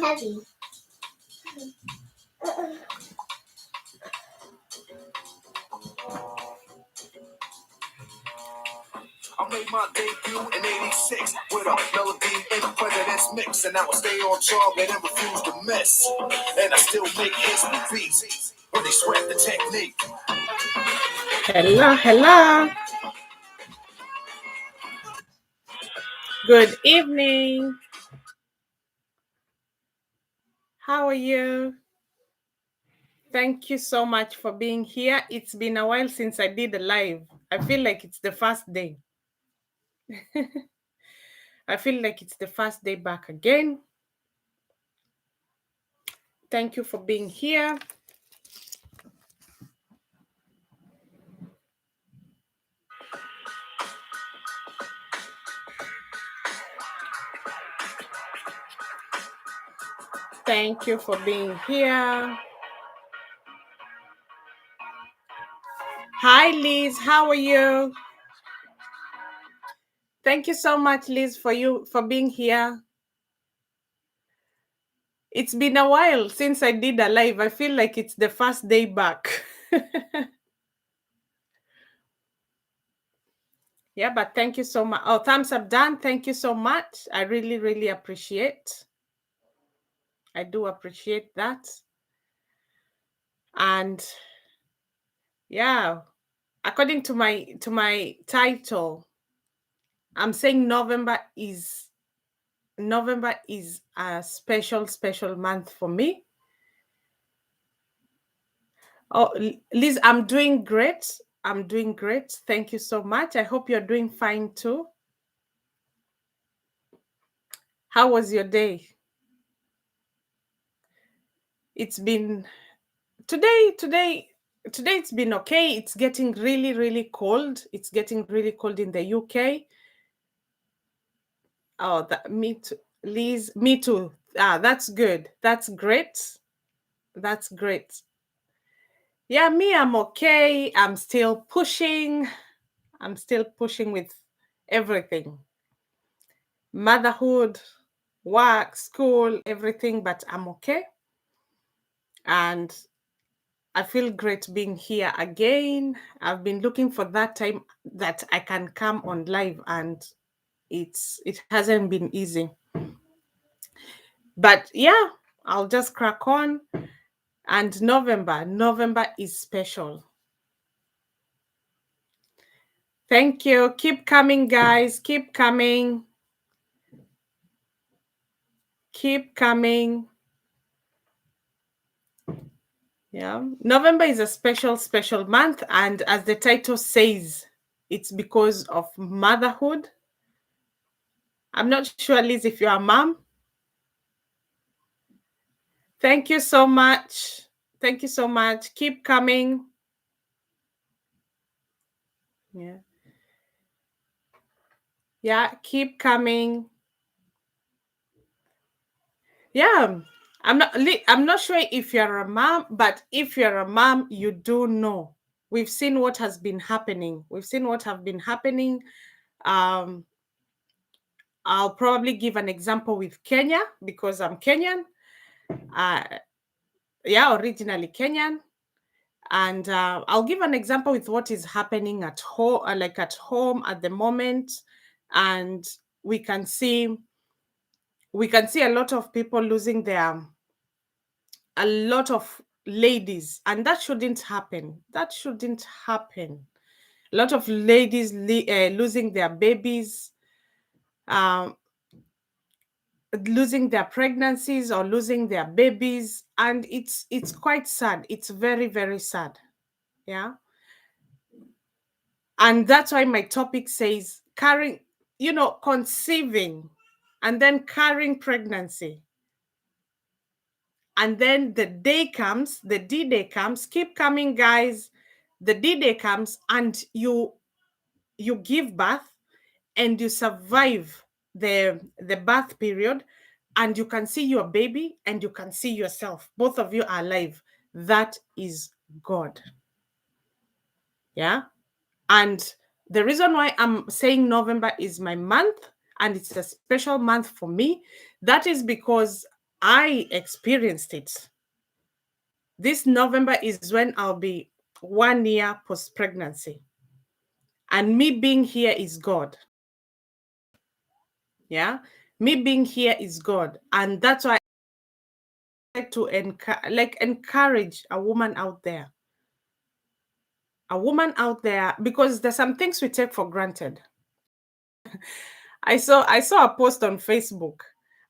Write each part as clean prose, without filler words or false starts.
heavy. I made my debut in '86 with a melody in the president's mix, and I would stay on target and refuse to miss. And I still make hits with beats when they sweat the technique. Hello. Good evening. How are you? Thank you so much for being here. It's been a while since I did a live. I feel like it's the first day. I feel like it's the first day back again. Thank you for being here. Thank you for being here. Hi, Liz. How are you? Thank you so much, Liz, for being here. It's been a while since I did a live. I feel like it's the first day back. Yeah, but thank you so much. Oh, thumbs up, Dan. Thank you so much. I really, really appreciate. I do appreciate that. And yeah, according to my title, I'm saying November is a special month for me. Oh, Liz, I'm doing great. I'm doing great. Thank you so much. I hope you're doing fine too. How was your day? It's been today it's been okay. It's getting really, really cold. It's getting really cold in the UK. Oh, me too. Liz, me too. That's good. That's great. That's great. Yeah, me, I'm okay. I'm still pushing. I'm still pushing with everything. Motherhood, work, school, everything, but I'm okay. And I feel great being here again. I've been looking for that time that I can come on live, and it hasn't been easy. But yeah, I'll just crack on. And November is special. Thank you. Keep coming, guys. Keep coming. Keep coming. Yeah. November is a special month. And as the title says, it's because of motherhood. I'm not sure, Liz, if you're a mom. Thank you so much. Thank you so much. Keep coming. Yeah. Yeah, keep coming. Yeah. I'm not sure if you're a mom, but if you're a mom, you do know. We've seen what has been happening. Um, I'll probably give an example with Kenya because I'm Kenyan. Originally Kenyan. And I'll give an example with what is happening at home, at home at the moment. And we can see a lot of people losing a lot of ladies, and that shouldn't happen. A lot of ladies losing their babies, losing their pregnancies or losing their babies, and it's quite sad. It's very, very sad. Yeah. And that's why my topic says conceiving and then carrying pregnancy. And then the D-Day comes, keep coming, guys. The D-Day comes and you give birth and you survive the birth period, and you can see your baby and you can see yourself. Both of you are alive. That is God. Yeah. And the reason why I'm saying November is my month and it's a special month for me, that is because I experienced it. This November is when I'll be 1 year post pregnancy. And me being here is God. Yeah. Me being here is God. And that's why I like to encourage a woman out there. A woman out there, because there's some things we take for granted. I saw a post on Facebook.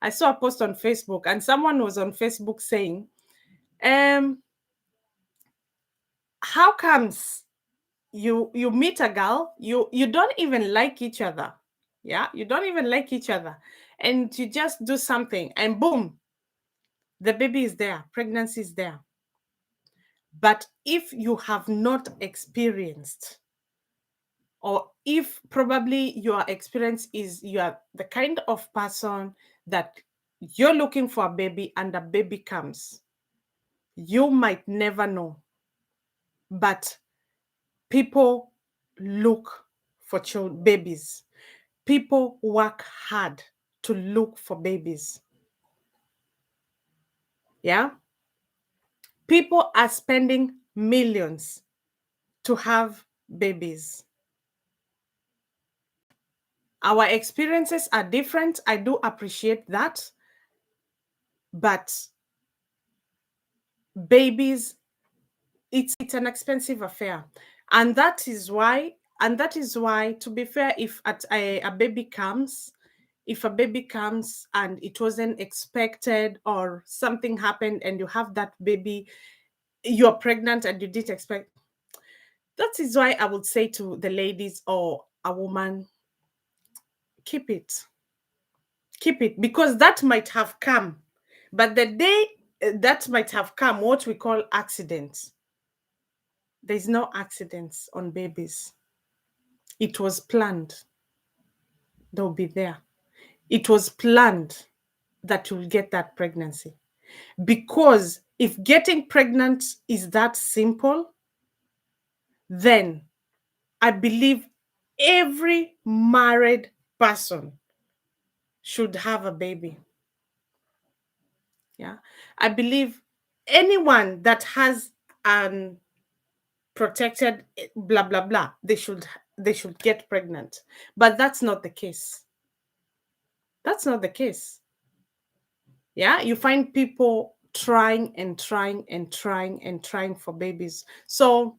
I saw a post on Facebook, and someone was on Facebook saying, um, how comes you meet a girl, you don't even like each other. Yeah, you don't even like each other. And you just do something and boom, the baby is there, pregnancy is there. But if you have not experienced, or if probably your experience is you are the kind of person that you're looking for a baby and a baby comes, you might never know. But people look for babies. People work hard to look for babies. Yeah. People are spending millions to have babies. Our experiences are different. I do appreciate that. But babies, it's an expensive affair. And that is why, to be fair, if a baby comes, if a baby comes and it wasn't expected or something happened and you have that baby, you're pregnant and you didn't expect, that is why I would say to the ladies or a woman, keep it. Keep it, because that might have come. But the day that might have come, what we call accidents, there's no accidents on babies. It was planned. They'll be there. It was planned that you'll get that pregnancy. Because if getting pregnant is that simple, then I believe every married person should have a baby. Yeah. I believe anyone that has an protected blah blah blah, they should get pregnant. But that's not the case. That's not the case. Yeah, you find people trying and trying and trying and trying for babies. So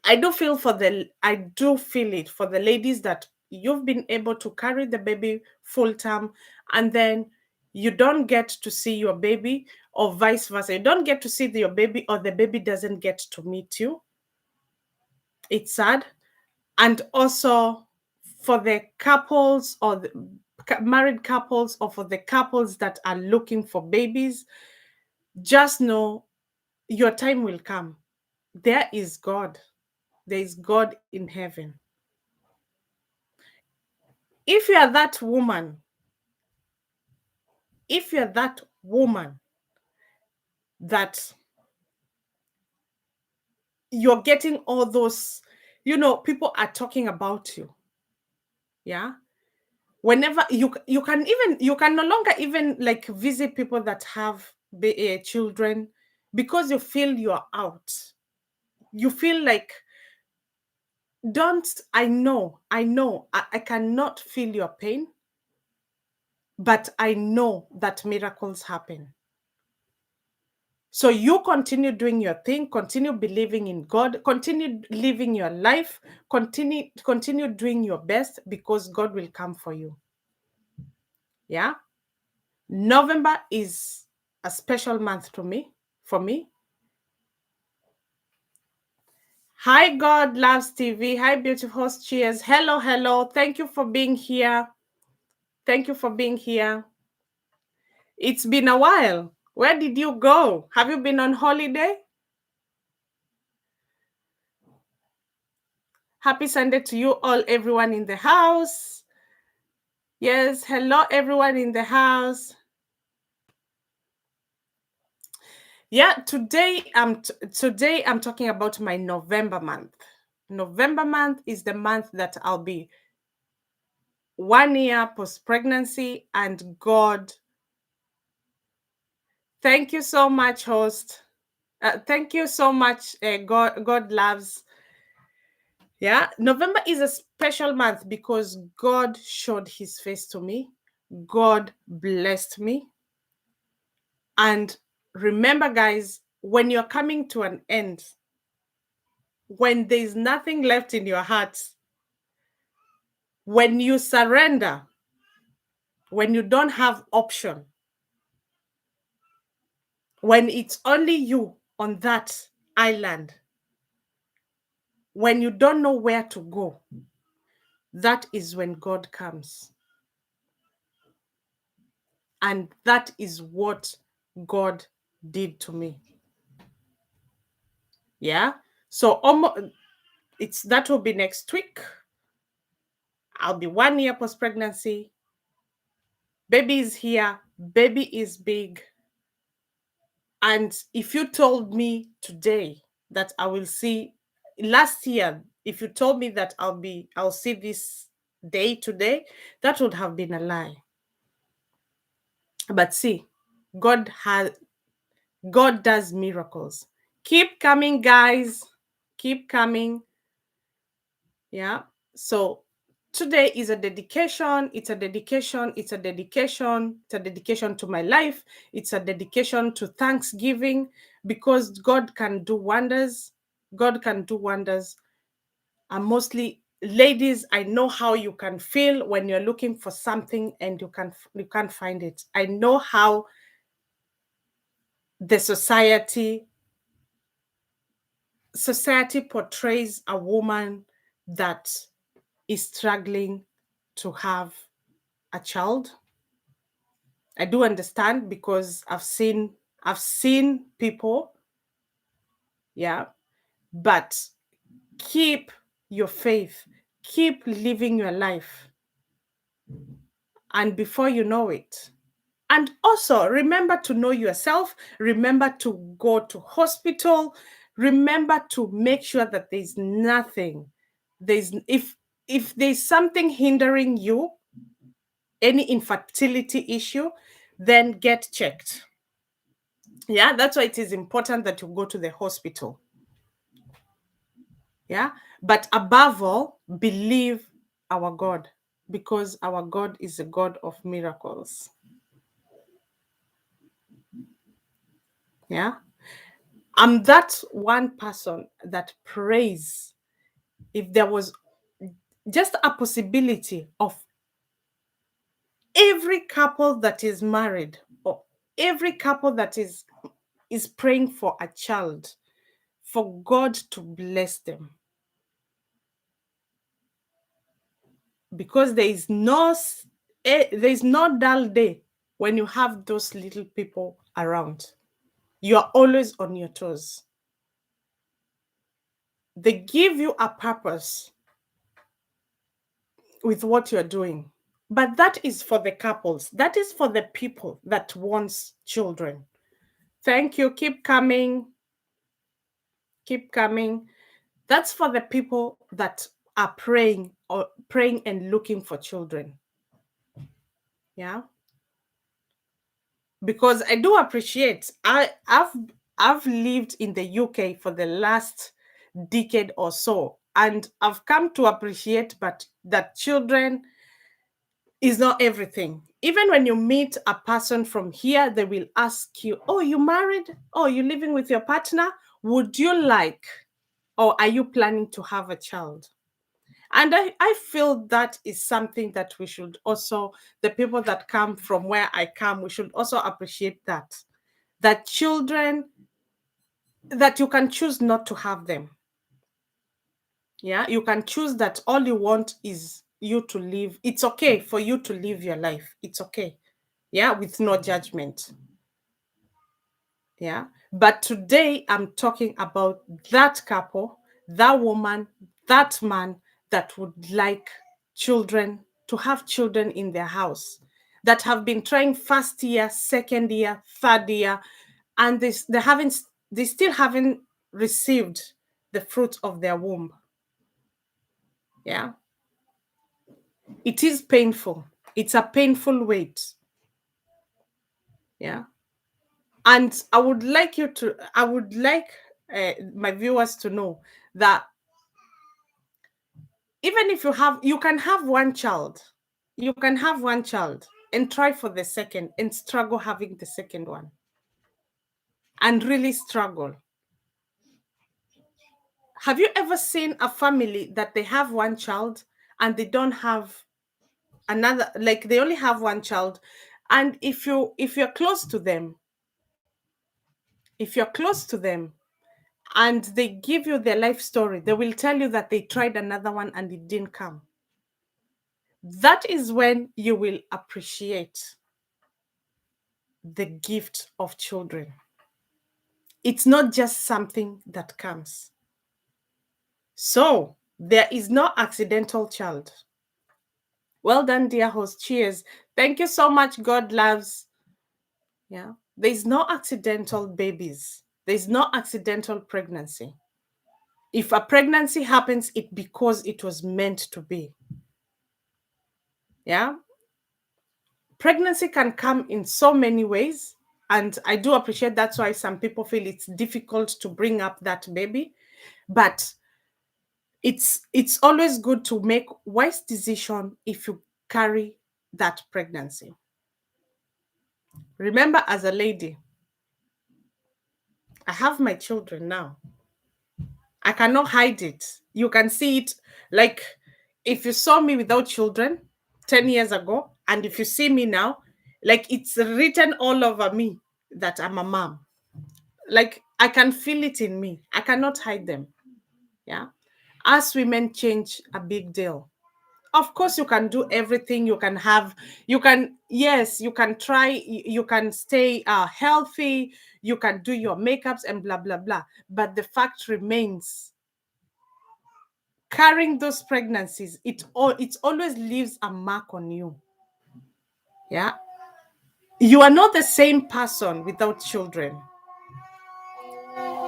I do feel it for the ladies that you've been able to carry the baby full term, and then you don't get to see your baby, or vice versa. You don't get to see your baby, or the baby doesn't get to meet you. It's sad. And also for the couples, or the married couples, or for the couples that are looking for babies, just know your time will come. There is God. There is God in heaven. If you are that woman, if you're that woman that you're getting all those, people are talking about you. Yeah. Whenever you can no longer even like visit people that have children, because you feel you're out. You feel like, don't I cannot feel your pain, but I know that miracles happen. So you continue doing your thing, continue believing in God, continue living your life, continue doing your best, because God will come for you. Yeah. November is a special month to me, for me. Hi, God loves TV. Hi, beautiful host. Cheers. Hello, hello. Thank you for being here. Thank you for being here. It's been a while. Where did you go? Have you been on holiday? Happy Sunday to you all, everyone in the house. Yes, hello, everyone in the house. Yeah, today I'm talking about my November month. November month is the month that I'll be 1 year post pregnancy, and God Thank you so much, host. Thank you so much. God loves. Yeah, November is a special month because God showed His face to me. God blessed me. And remember, guys, when you're coming to an end, when there's nothing left in your heart, when you surrender, when you don't have option, when it's only you on that island, when you don't know where to go, that is when God comes. And that is what God did to me. Yeah. So it's that will be next week. I'll be 1 year post pregnancy. Baby is here. Baby is big. And if you told me today that I will see last year, if you told me that I'll see this day today, that would have been a lie. But see, God has God does miracles. Keep coming, guys. Keep coming. Yeah. So today is a dedication. It's a dedication. It's a dedication. It's a dedication to my life. It's a dedication to Thanksgiving because God can do wonders. God can do wonders. And mostly ladies, I know how you can feel when you're looking for something and you can't find it. I know how the society portrays a woman that is struggling to have a child. I do understand because I've seen people, yeah, but keep your faith, keep living your life, and before you know it. And also remember to know yourself, remember to go to hospital, remember to make sure that there's nothing. There's if there's something hindering you, any infertility issue, then get checked. Yeah, that's why it is important that you go to the hospital. Yeah, but above all, believe our God because our God is a God of miracles. Yeah, I'm that one person that prays if there was just a possibility of every couple that is married or every couple that is praying for a child, for God to bless them. Because there is no dull day when you have those little people around. You are always on your toes. They give you a purpose with what you're doing. But that is for the couples. That is for the people that wants children. Thank you. Keep coming. Keep coming. That's for the people that are praying and looking for children. Yeah. Because I do appreciate I've lived in the UK for the last decade or so, and I've come to appreciate but that children is not everything. Even when you meet a person from here, they will ask you, "Oh, you married? Oh, you living with your partner? Would you like or are you planning to have a child?" And I feel that is something that we should also, the people that come from where I come, we should also appreciate that children, that you can choose not to have them. Yeah, you can choose that all you want is you to live. It's okay for you to live your life. It's okay. Yeah, with no judgment. Yeah. But today I'm talking about that couple, that woman, that man that would like children, to have children in their house, that have been trying first year, second year, third year, and they still haven't received the fruit of their womb. Yeah. It is painful. It's a painful wait. Yeah. And I would like my viewers to know that even if you can have one child, you can have one child and try for the second and struggle having the second one and really struggle. Have you ever seen a family that they have one child and they don't have another, like they only have one child? And if you're close to them, if you're close to them and they give you their life story, they will tell you that they tried another one and it didn't come. That is when you will appreciate the gift of children. It's not just something that comes. So there is no accidental child. Well done, dear host. Cheers. Thank you so much. God loves. Yeah. There's no accidental babies. There's no accidental pregnancy. If a pregnancy happens, it's because it was meant to be. Yeah. Pregnancy can come in so many ways. And I do appreciate that's why some people feel it's difficult to bring up that baby. But it's always good to make wise decision if you carry that pregnancy. Remember, as a lady, I have my children now. I cannot hide it. You can see it. Like, if you saw me without children 10 years ago, and if you see me now, like it's written all over me that I'm a mom. Like, I can feel it in me. I cannot hide them. Yeah. Us women change a big deal. Of course, you can do everything. You can, yes, you can try, you can stay healthy, you can do your makeups and blah, blah, blah. But the fact remains, carrying those pregnancies, it always leaves a mark on you. Yeah. You are not the same person without children.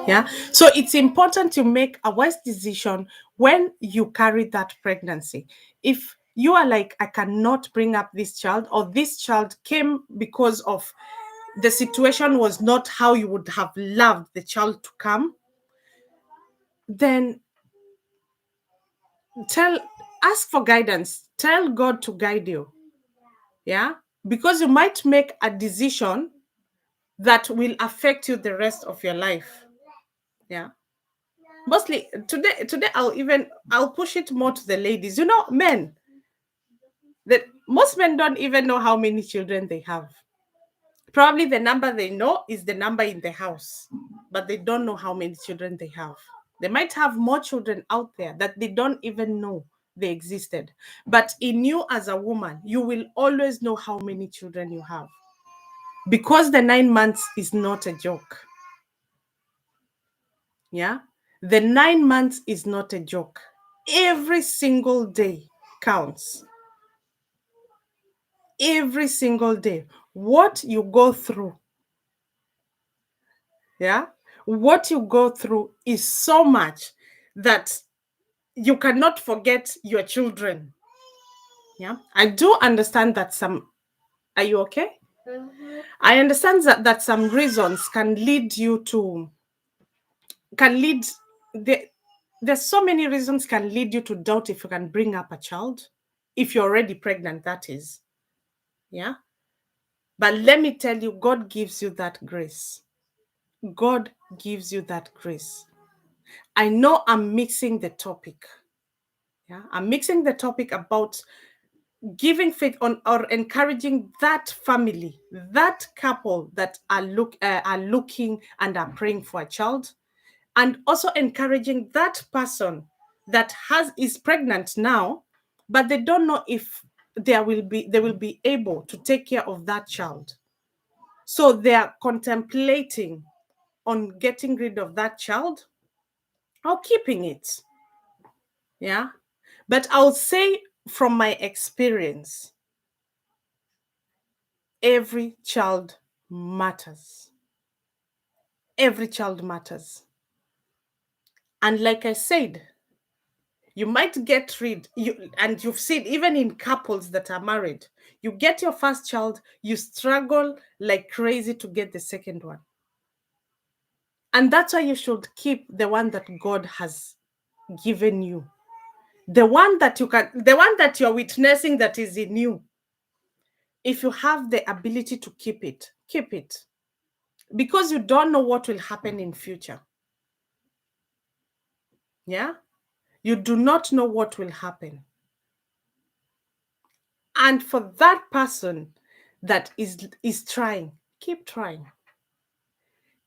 Yeah. So it's important to make a wise decision when you carry that pregnancy. If you are like, I cannot bring up this child, or this child came because of the situation was not how you would have loved the child to come, then ask for guidance. Tell God to guide you. Yeah. Because you might make a decision that will affect you the rest of your life. Yeah. Mostly today I'll push it more to the ladies. Men, that most men don't even know how many children they have. Probably the number they know is the number in the house, but they don't know how many children they have. They might have more children out there that they don't even know they existed. But in you as a woman, you will always know how many children you have, because the 9 months is not a joke. Yeah. The 9 months is not a joke. Every single day counts. Every single day. What you go through, yeah, what you go through is so much that you cannot forget your children. Yeah. I do understand that are you okay? I understand that some reasons can lead you to, can lead, the, there's so many reasons can lead you to doubt if you can bring up a child, if you're already pregnant, that is. Yeah. But let me tell you, God gives you that grace. God gives you that grace. I know I'm mixing the topic. Yeah. I'm mixing the topic about giving faith on, or encouraging that family, that couple that are looking and are praying for a child, and also encouraging that person that is pregnant now, but they don't know if they will be able to take care of that child. So they are contemplating on getting rid of that child or keeping it. Yeah. But I'll say from my experience, every child matters. Every child matters. And like I said, you might get and you've seen even in couples that are married, you get your first child, you struggle like crazy to get the second one. And that's why you should keep the one that God has given you. The one that you're witnessing that is in you. If you have the ability to keep it, keep it. Because you don't know what will happen in future. Yeah? You do not know what will happen. And for that person that is trying, keep trying.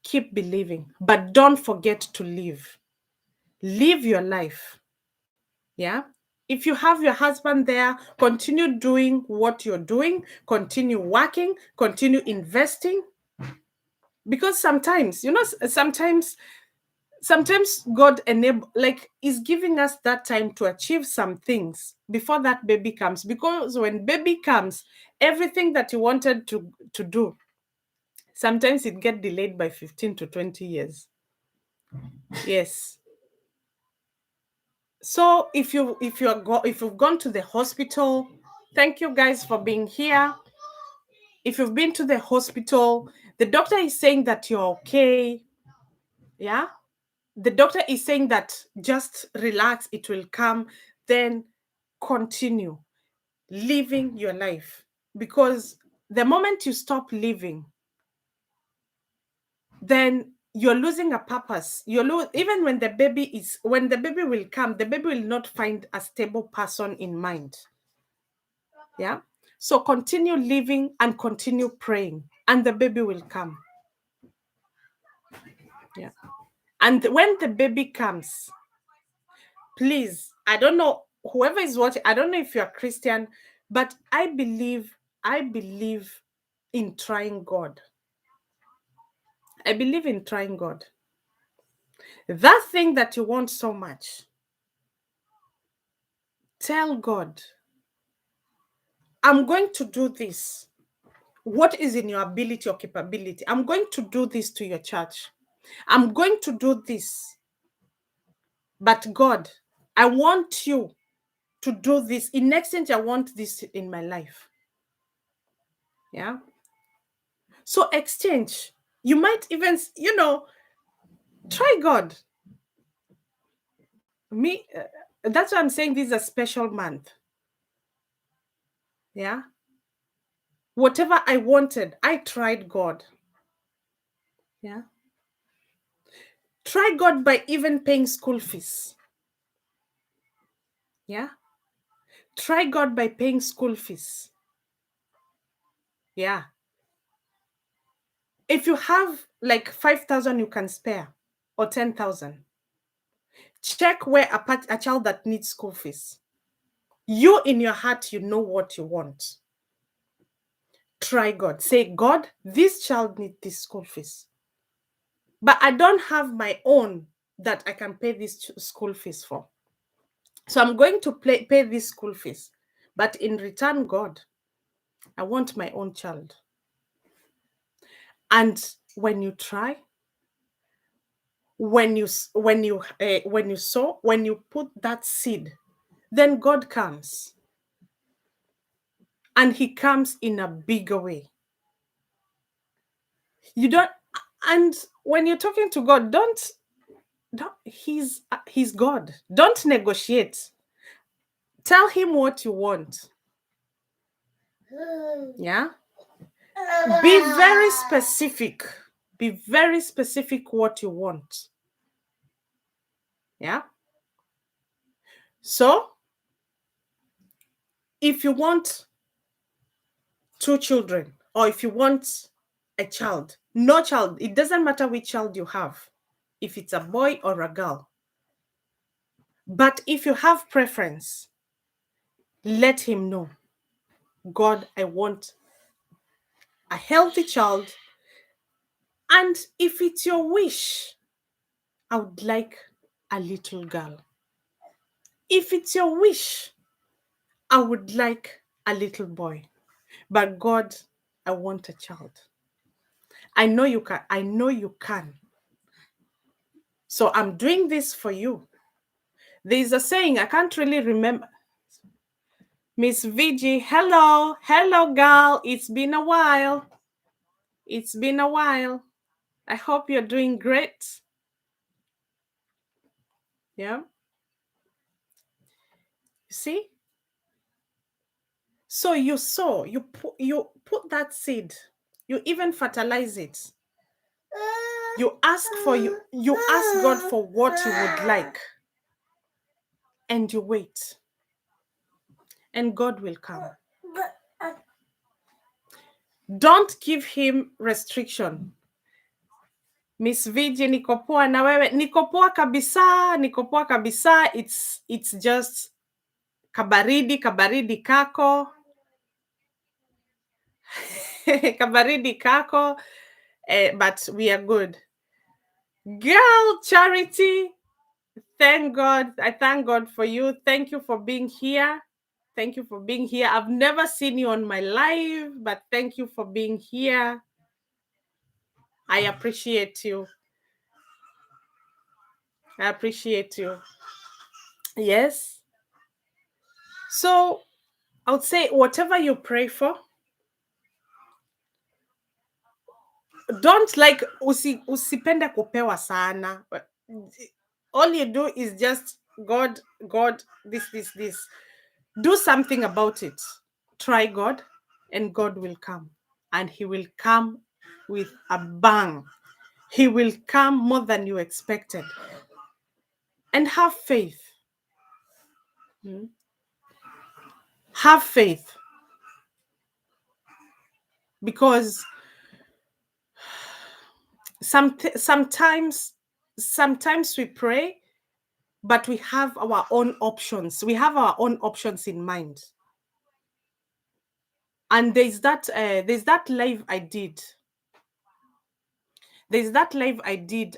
Keep believing, but don't forget to live. Live your life. Yeah. If you have your husband there, continue doing what you're doing, continue working, continue investing. Because sometimes, sometimes God is giving us that time to achieve some things before that baby comes. Because when baby comes, everything that you wanted to do, sometimes it get delayed by 15 to 20 years. Yes. So if you've gone to the hospital, thank you guys for being here. If you've been to the hospital, the doctor is saying that you're okay. Yeah. The doctor is saying that just relax, it will come. Then continue living your life. Because the moment you stop living, then you're losing a purpose. Even when the baby will come, the baby will not find a stable person in mind. Yeah. So continue living and continue praying, and the baby will come. Yeah. And when the baby comes, please, I don't know, whoever is watching, I don't know if you're Christian, but I believe in trying God. I believe in trying God. That thing that you want so much, tell God, I'm going to do this. What is in your ability or capability? I'm going to do this to your church. I'm going to do this. But God, I want you to do this. In exchange, I want this in my life. Yeah. So exchange. You might even, try God. That's why I'm saying this is a special month. Yeah. Whatever I wanted, I tried God. Yeah. Try God by even paying school fees. Yeah. Try God by paying school fees. Yeah. If you have like 5,000 you can spare, or 10,000, check where a child that needs school fees. You in your heart, you know what you want. Try God. Say, God, this child needs this school fees. But I don't have my own that I can pay this school fees for. So I'm going to pay this school fees. But in return, God, I want my own child. And when you try, when you sow, when you put that seed, then God comes. And he comes in a bigger way. You don't, and when you're talking to God, don't he's God. Don't negotiate. Tell him what you want. Yeah. Be very specific. Be very specific what you want. Yeah. So if you want 2 children, or if you want a child, no child, it doesn't matter which child you have, if it's a boy or a girl. But if you have preference, let him know, God, I want a healthy child. And if it's your wish, I would like a little girl. If it's your wish, I would like a little boy. But God, I want a child. I know you can. I know you can. So I'm doing this for you. There's a saying, I can't really remember. Miss VG, hello. Hello, girl. It's been a while. It's been a while. I hope you're doing great. Yeah. You see? So you sow, you put that seed, you even fertilize it. You ask God for what you would like, and you wait, and God will come. Don't give him restriction. Miss VJ, niko poa na wewe? Niko poa kabisa, niko poa kabisa. It's just kabaridi kako. Kabaridi kako, but we are good. Girl, Charity, thank God. I thank God for you. Thank you for being here. Thank you for being here. I've never seen you on my live, but thank you for being here. I appreciate you. I appreciate you. Yes. So I would say whatever you pray for, don't like usipende kupewa sana. All you do is just God, this. Do something about it. Try God, and God will come. And he will come with a bang. He will come more than you expected. And have faith. Have faith. Because sometimes we pray, but we have our own options. We have our own options in mind. And there's that live I did.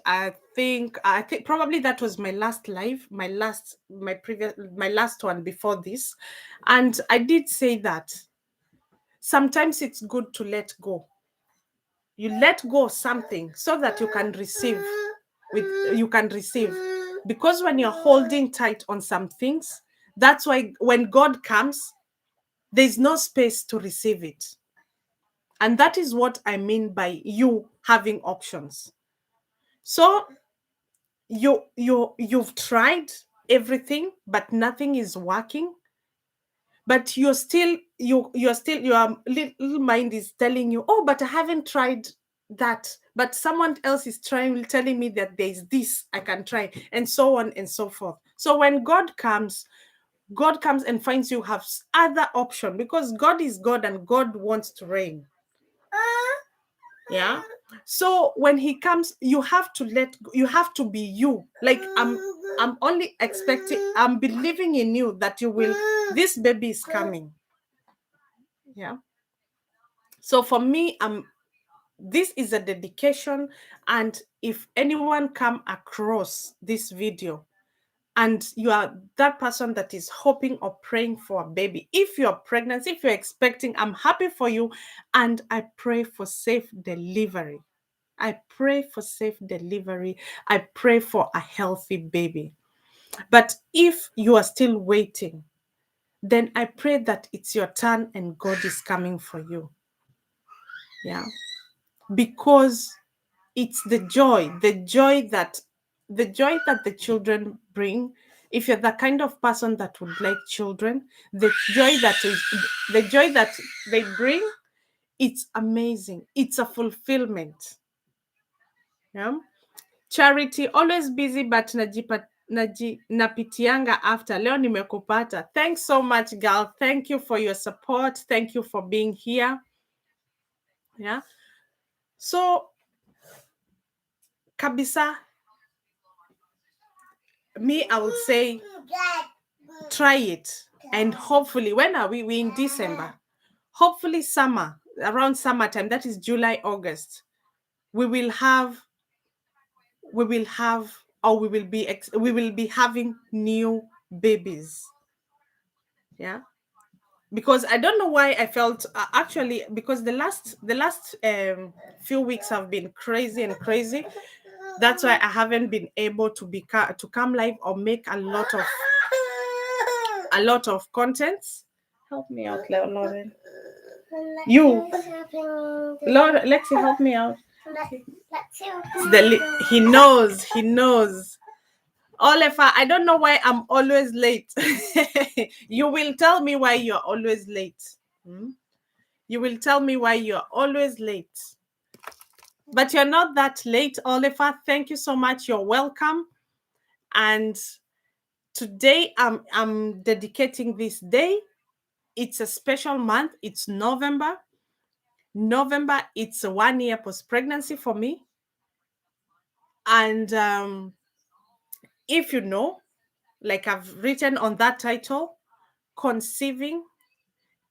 I think probably that was my last live, my last one before this. And I did say that sometimes it's good to let go. You let go of something so that you can receive. Because when you're holding tight on some things, that's why when God comes, there's no space to receive it. And that is what I mean by you having options. So you've tried everything, but nothing is working. But your little mind is telling you, oh, but I haven't tried that. But someone else is telling me that there's this I can try, and so on and so forth. So when God comes and finds you have other option, because God is God and God wants to reign. Yeah. So when he comes, you have to be you. Like I'm only expecting, I'm believing in you that you will, this baby is coming. Yeah. So for me, this is a dedication. And if anyone come across this video and you are that person that is hoping or praying for a baby, if you're pregnant, if you're expecting, I'm happy for you. And I pray for safe delivery. I pray for safe delivery. I pray for a healthy baby. But if you are still waiting, then I pray that it's your turn and God is coming for you. Yeah. Because it's the joy that the children bring. If you're the kind of person that would like children, the joy that they bring, it's amazing. It's a fulfillment. Yeah. Charity, always busy but napitianga after. Leo nimekupata. Thanks so much, girl. Thank you for your support. Thank you for being here. Yeah. So kabisa, me, I would say try it. And hopefully, when are we in December? Hopefully summer, around summertime, that is July, August, we will be having new babies. Yeah. Because I don't know why I felt actually, because the last few weeks have been crazy. That's why I haven't been able to come live or make a lot of contents. Help me out, Lauren. You, Lexi, help me out. He knows. He knows. Olefa, I don't know why I'm always late. You will tell me why you're always late. Hmm? You will tell me why you're always late. But you're not that late, Olefa. Thank you so much. You're welcome. And today I'm dedicating this day. It's a special month. It's November. November, it's a 1 year post-pregnancy for me. And if you know, like I've written on that title, conceiving,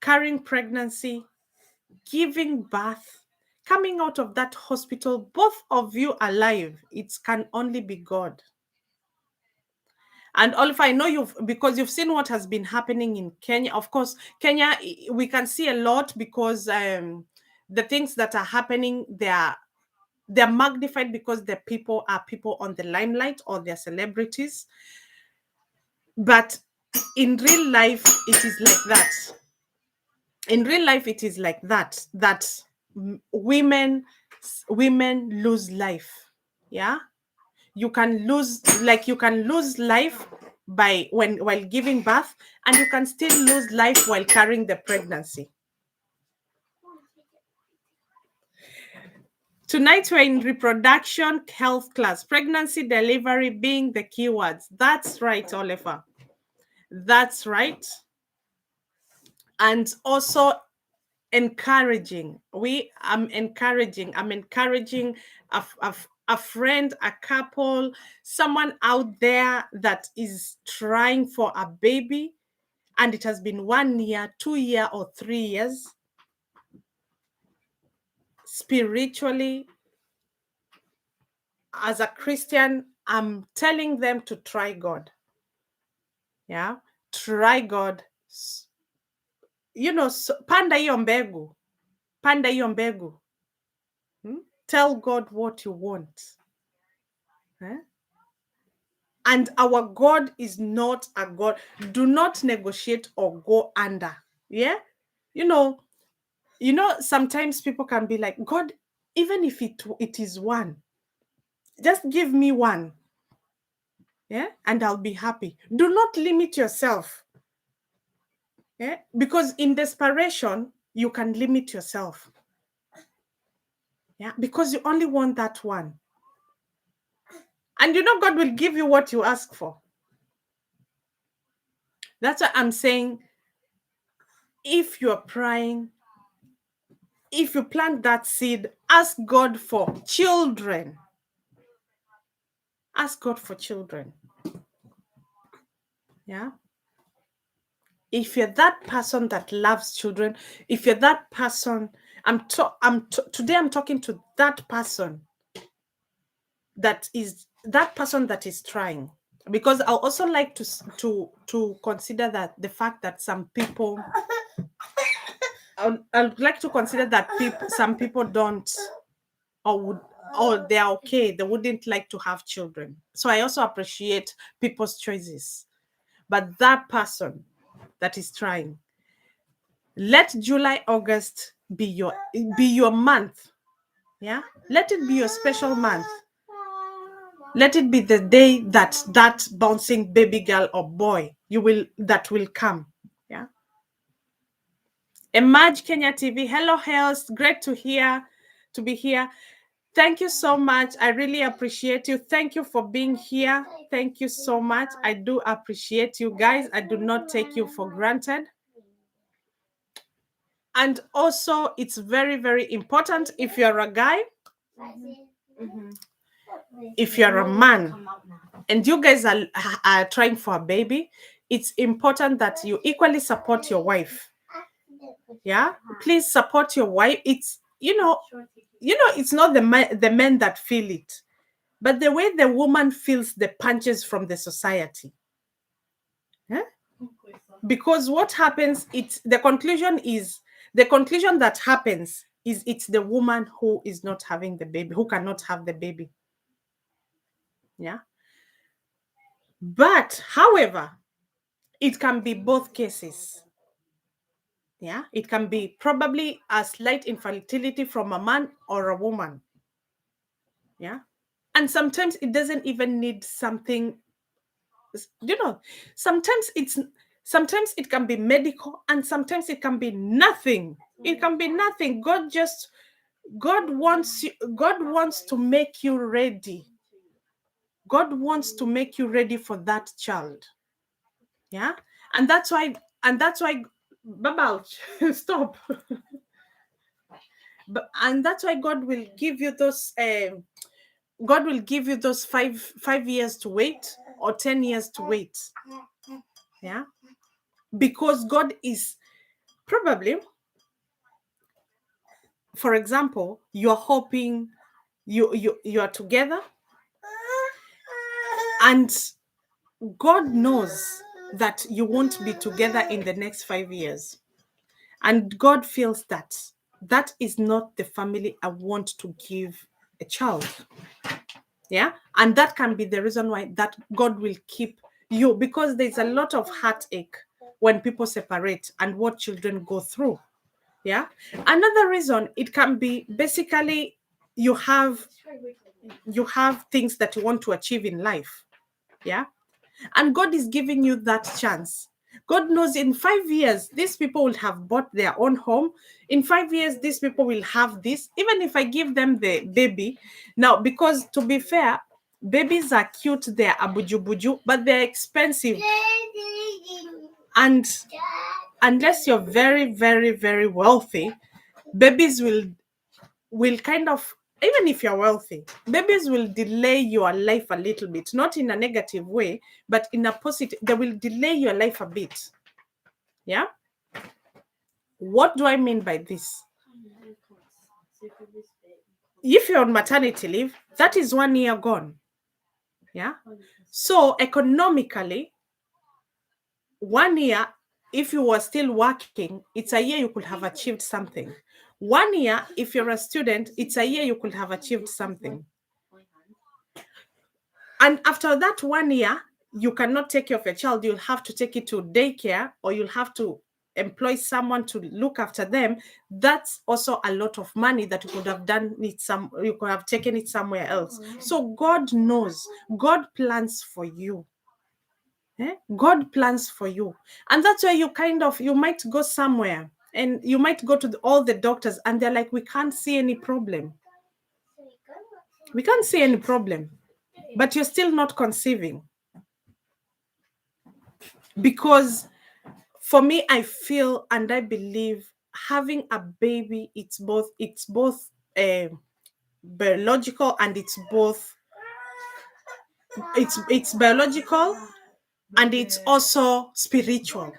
carrying pregnancy, giving birth, coming out of that hospital, both of you alive, it can only be God. And Oliver, I know because you've seen what has been happening in Kenya. Of course, Kenya, we can see a lot because the things that are happening, they're magnified because the people are people on the limelight or they're celebrities. But in real life, it is like that. In real life, it is like that. That women lose life. Yeah, you can lose life by while giving birth, and you can still lose life while carrying the pregnancy. Tonight we're in reproduction health class, pregnancy delivery being the keywords. That's right, Oliver. That's right. And also encouraging. I'm encouraging a friend, a couple, someone out there that is trying for a baby, and it has been 1 year, 2 year, or 3 years. Spiritually, as a Christian, I'm telling them to try God. Yeah, try God. Panda hiyo mbegu. Panda hiyo mbegu. Tell God what you want. And our God is not a God. Do not negotiate or go under. Yeah. You know, sometimes people can be like, God, even if it is one, just give me one. Yeah. And I'll be happy. Do not limit yourself. Yeah. Because in desperation, you can limit yourself. Yeah. Because you only want that one. And God will give you what you ask for. That's what I'm saying. If you're praying, if you plant that seed, ask God for children. Ask God for children. Yeah. If you're that person that loves children, if you're that person, today I'm talking to that person that is trying. Because I also like to consider that the fact that some people I'd like to consider that some people don't or they're okay, they wouldn't like to have children. So I also appreciate people's choices. But that person that is trying, let July, August be your month. Yeah, let it be your special month. Let it be the day that bouncing baby girl or boy that will come. Yeah. Emerge Kenya TV. Hello, Health. Great to be here. Thank you so much. I really appreciate you. Thank you for being here. Thank you so much. I do appreciate you guys. I do not take you for granted. And also, it's very, very important if you're a guy, if you're a man, and you guys are trying for a baby, it's important that you equally support your wife. Yeah, please support your wife. It's it's not the men that feel it, but the way the woman feels the punches from the society. Yeah? Because what happens, the conclusion that happens is it's the woman who is not having the baby, who cannot have the baby. Yeah. But however, it can be both cases. Yeah, it can be probably a slight infertility from a man or a woman. Yeah. And sometimes it doesn't even need something, you know, sometimes it's sometimes it can be medical, and sometimes it can be nothing. It can be nothing. God wants to make you ready. God wants to make you ready for that child. Yeah. And that's why Babal, stop. And that's why God will give you those 5 years to wait, or 10 years to wait. Yeah. Because God is probably, for example, you're hoping you are together, and God knows that you won't be together in the next 5 years. And God feels that that is not the family I want to give a child. Yeah. And that can be the reason why that God will keep you, because there's a lot of heartache when people separate and what children go through. Yeah. Another reason, it can be basically you have things that you want to achieve in life. Yeah. And God is giving you that chance. God knows in 5 years, these people will have bought their own home. In 5 years, these people will have this. Even if I give them the baby now, because to be fair, babies are cute, they're abuju buju, but they're expensive. And unless you're very, very, very wealthy, babies will kind of, even if you're wealthy, babies will delay your life a little bit, not in a negative way, but in a positive. They will delay your life a bit. Yeah. What do I mean by this? If you're on maternity leave, that is 1 year gone. Yeah. So economically, 1 year, if you were still working, it's a year you could have achieved something. 1 year, if you're a student, it's a year you could have achieved something. And after that 1 year, you cannot take care of your child. You'll have to take it to daycare, or you'll have to employ someone to look after them. That's also a lot of money that you could have done it you could have taken it somewhere else. So God knows. God plans for you. God plans for you. And that's why you might go somewhere, and you might go to all the doctors, and they're like, we can't see any problem. We can't see any problem. But you're still not conceiving. Because for me, I feel and I believe having a baby, it's both biological, and it's biological, and it's also spiritual.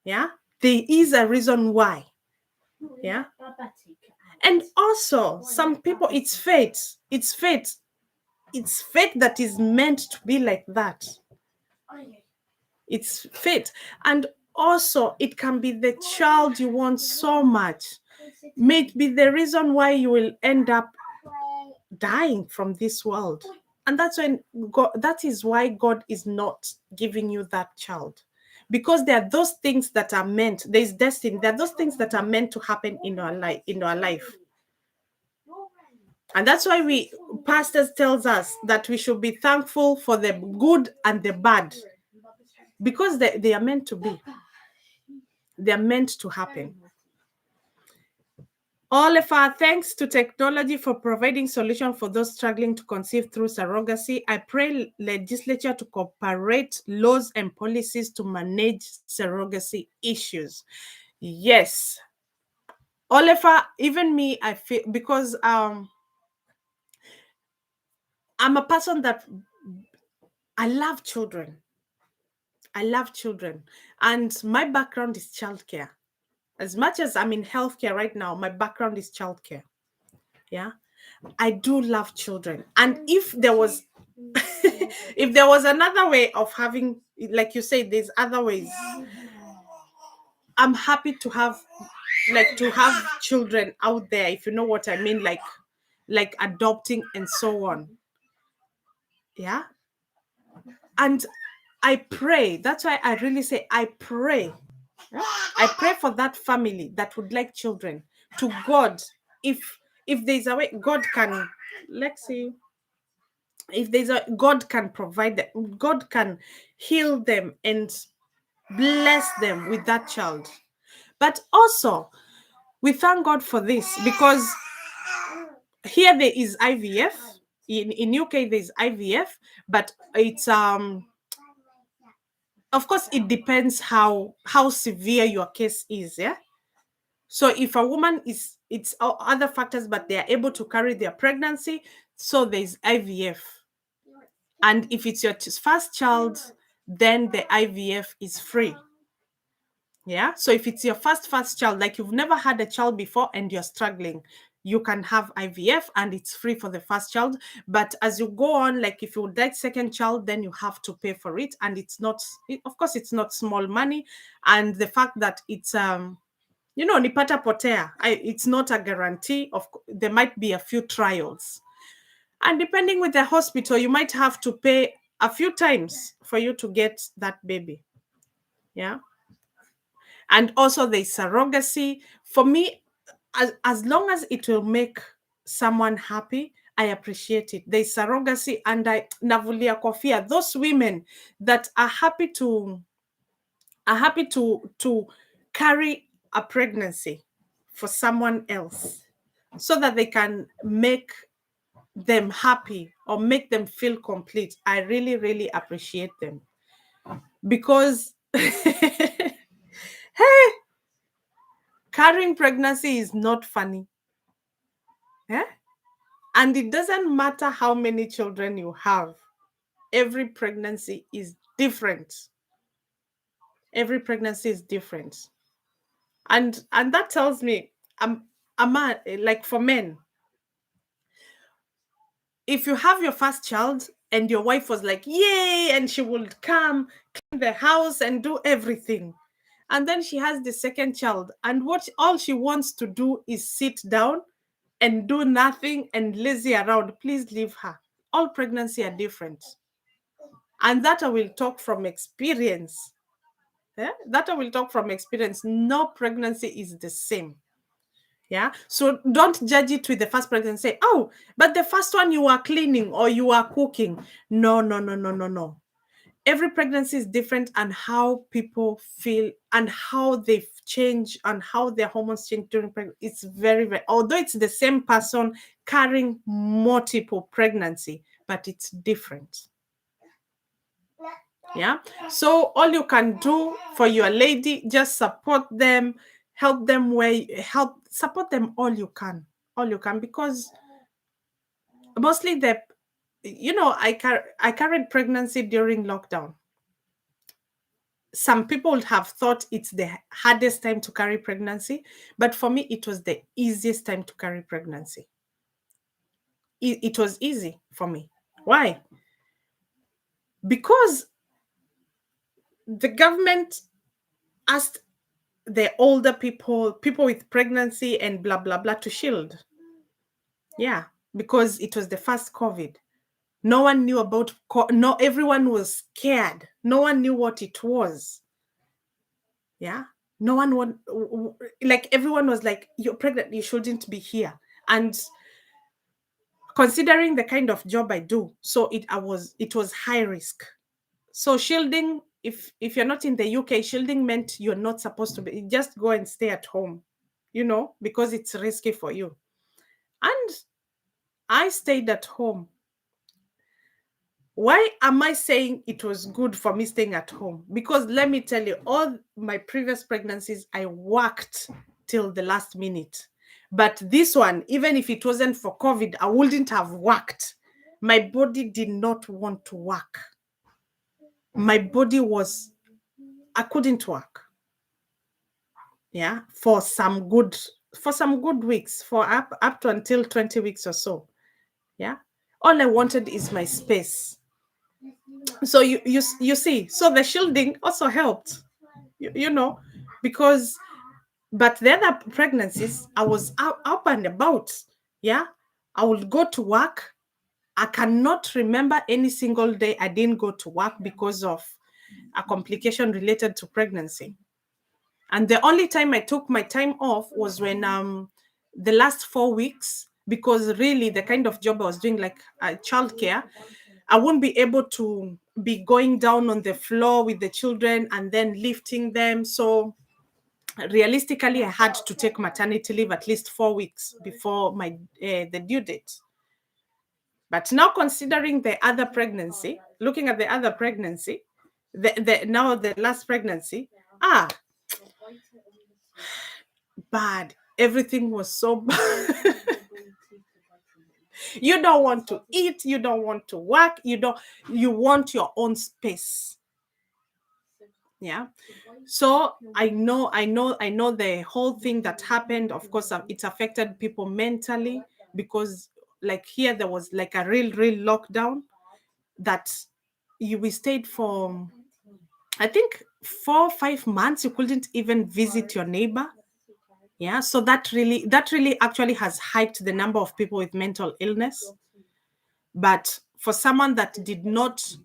Yeah. There is a reason why. Yeah. And also, some people, it's fate. It's fate that is meant to be like that. It's fate. And also, it can be the child you want so much, may be the reason why you will end up dying from this world. And that is why God is not giving you that child. Because there are those things that are meant, there's destiny, there are those things that are meant to happen in our life. And that's why pastors tells us that we should be thankful for the good and the bad, because they are meant to be. They are meant to happen. All of our thanks to technology for providing solution for those struggling to conceive through surrogacy. I pray legislature to cooperate laws and policies to manage surrogacy issues. Yes. Oliver, even me, I feel, because I'm a person that I love children. I love children. And my background is childcare. As much as I'm in healthcare right now, my background is childcare. Yeah. I do love children. And if there was if there was another way of having, like you say, there's other ways. I'm happy to have children out there, if you know what I mean, like adopting and so on. Yeah. And I pray. That's why I really say I pray. I pray for that family that would like children. To God, if there's a way, God can Lexi, if there's a God can provide them, God can heal them and bless them with that child. But also, we thank God for this because here there is IVF. In UK there's IVF, but it's of course it depends how severe your case is, yeah. So if a woman is, it's other factors, but they are able to carry their pregnancy, so there's IVF. And if it's your first child, then the IVF is free. Yeah. So if it's your first child, like you've never had a child before and you're struggling, you can have IVF and it's free for the first child. But as you go on, like if you would like second child, then you have to pay for it. And it's not, of course, it's not small money. And the fact that it's nipata potea, it's not a guarantee. There might be a few trials. And depending with the hospital, you might have to pay a few times for you to get that baby. Yeah. And also there's surrogacy. For me, as long as it will make someone happy, I appreciate it. There's surrogacy, and I navulia kofia. Those women that are happy to carry a pregnancy for someone else so that they can make them happy or make them feel complete. I really, really appreciate them because hey, carrying pregnancy is not funny. Eh? And it doesn't matter how many children you have. Every pregnancy is different. Every pregnancy is different. And that tells me a man, like for men, if you have your first child and your wife was like, yay, and she would come clean the house and do everything. And then she has the second child, and what all she wants to do is sit down and do nothing and lazy around. Please leave her. All pregnancy are different. And that I will talk from experience. Yeah? That I will talk from experience. No pregnancy is the same. Yeah. So don't judge it with the first pregnancy. Say, oh, but the first one you are cleaning or you are cooking. No, no, no, no, no, no. Every pregnancy is different, and how people feel and how they change and how their hormones change during pregnancy. It's very, very, although it's the same person carrying multiple pregnancy, but it's different. Yeah. So all you can do for your lady, just support them, help them support them all you can, because mostly I carried pregnancy during lockdown. Some people would have thought it's the hardest time to carry pregnancy, but for me, it was the easiest time to carry pregnancy. It was easy for me. Why? Because the government asked the older people with pregnancy and blah, blah, blah to shield. Yeah, because it was the first COVID. No one knew about, no, everyone was scared. No one knew what it was. Yeah. No one like everyone was like, you're pregnant, you shouldn't be here. And considering the kind of job I do, so it was high risk. So shielding, if you're not in the UK, shielding meant you're not supposed to be, just go and stay at home, because it's risky for you. And I stayed at home. Why am I saying it was good for me staying at home? Because let me tell you, all my previous pregnancies, I worked till the last minute. But this one, even if it wasn't for COVID, I wouldn't have worked. My body did not want to work. My body I couldn't work. Yeah, for some good weeks, for up to until 20 weeks or so. Yeah. All I wanted is my space. So you see, so the shielding also helped, because, but the other pregnancies, I was up and about. Yeah. I would go to work. I cannot remember any single day I didn't go to work because of a complication related to pregnancy. And the only time I took my time off was when the last 4 weeks because really the kind of job I was doing, like childcare, I won't be able to be going down on the floor with the children and then lifting them. So realistically, I had to take maternity leave at least 4 weeks before my the due date. But now considering the other pregnancy, looking at the other pregnancy, now the last pregnancy, bad. Everything was so bad. You don't want to eat, you don't want to work, you want your own space. Yeah. So I know the whole thing that happened. Of course, it affected people mentally, because like here there was like a real lockdown that we stayed for, I think, 4 or 5 months. You couldn't even visit your neighbor. Yeah. So that really actually has hiked the number of people with mental illness. But for someone that did not,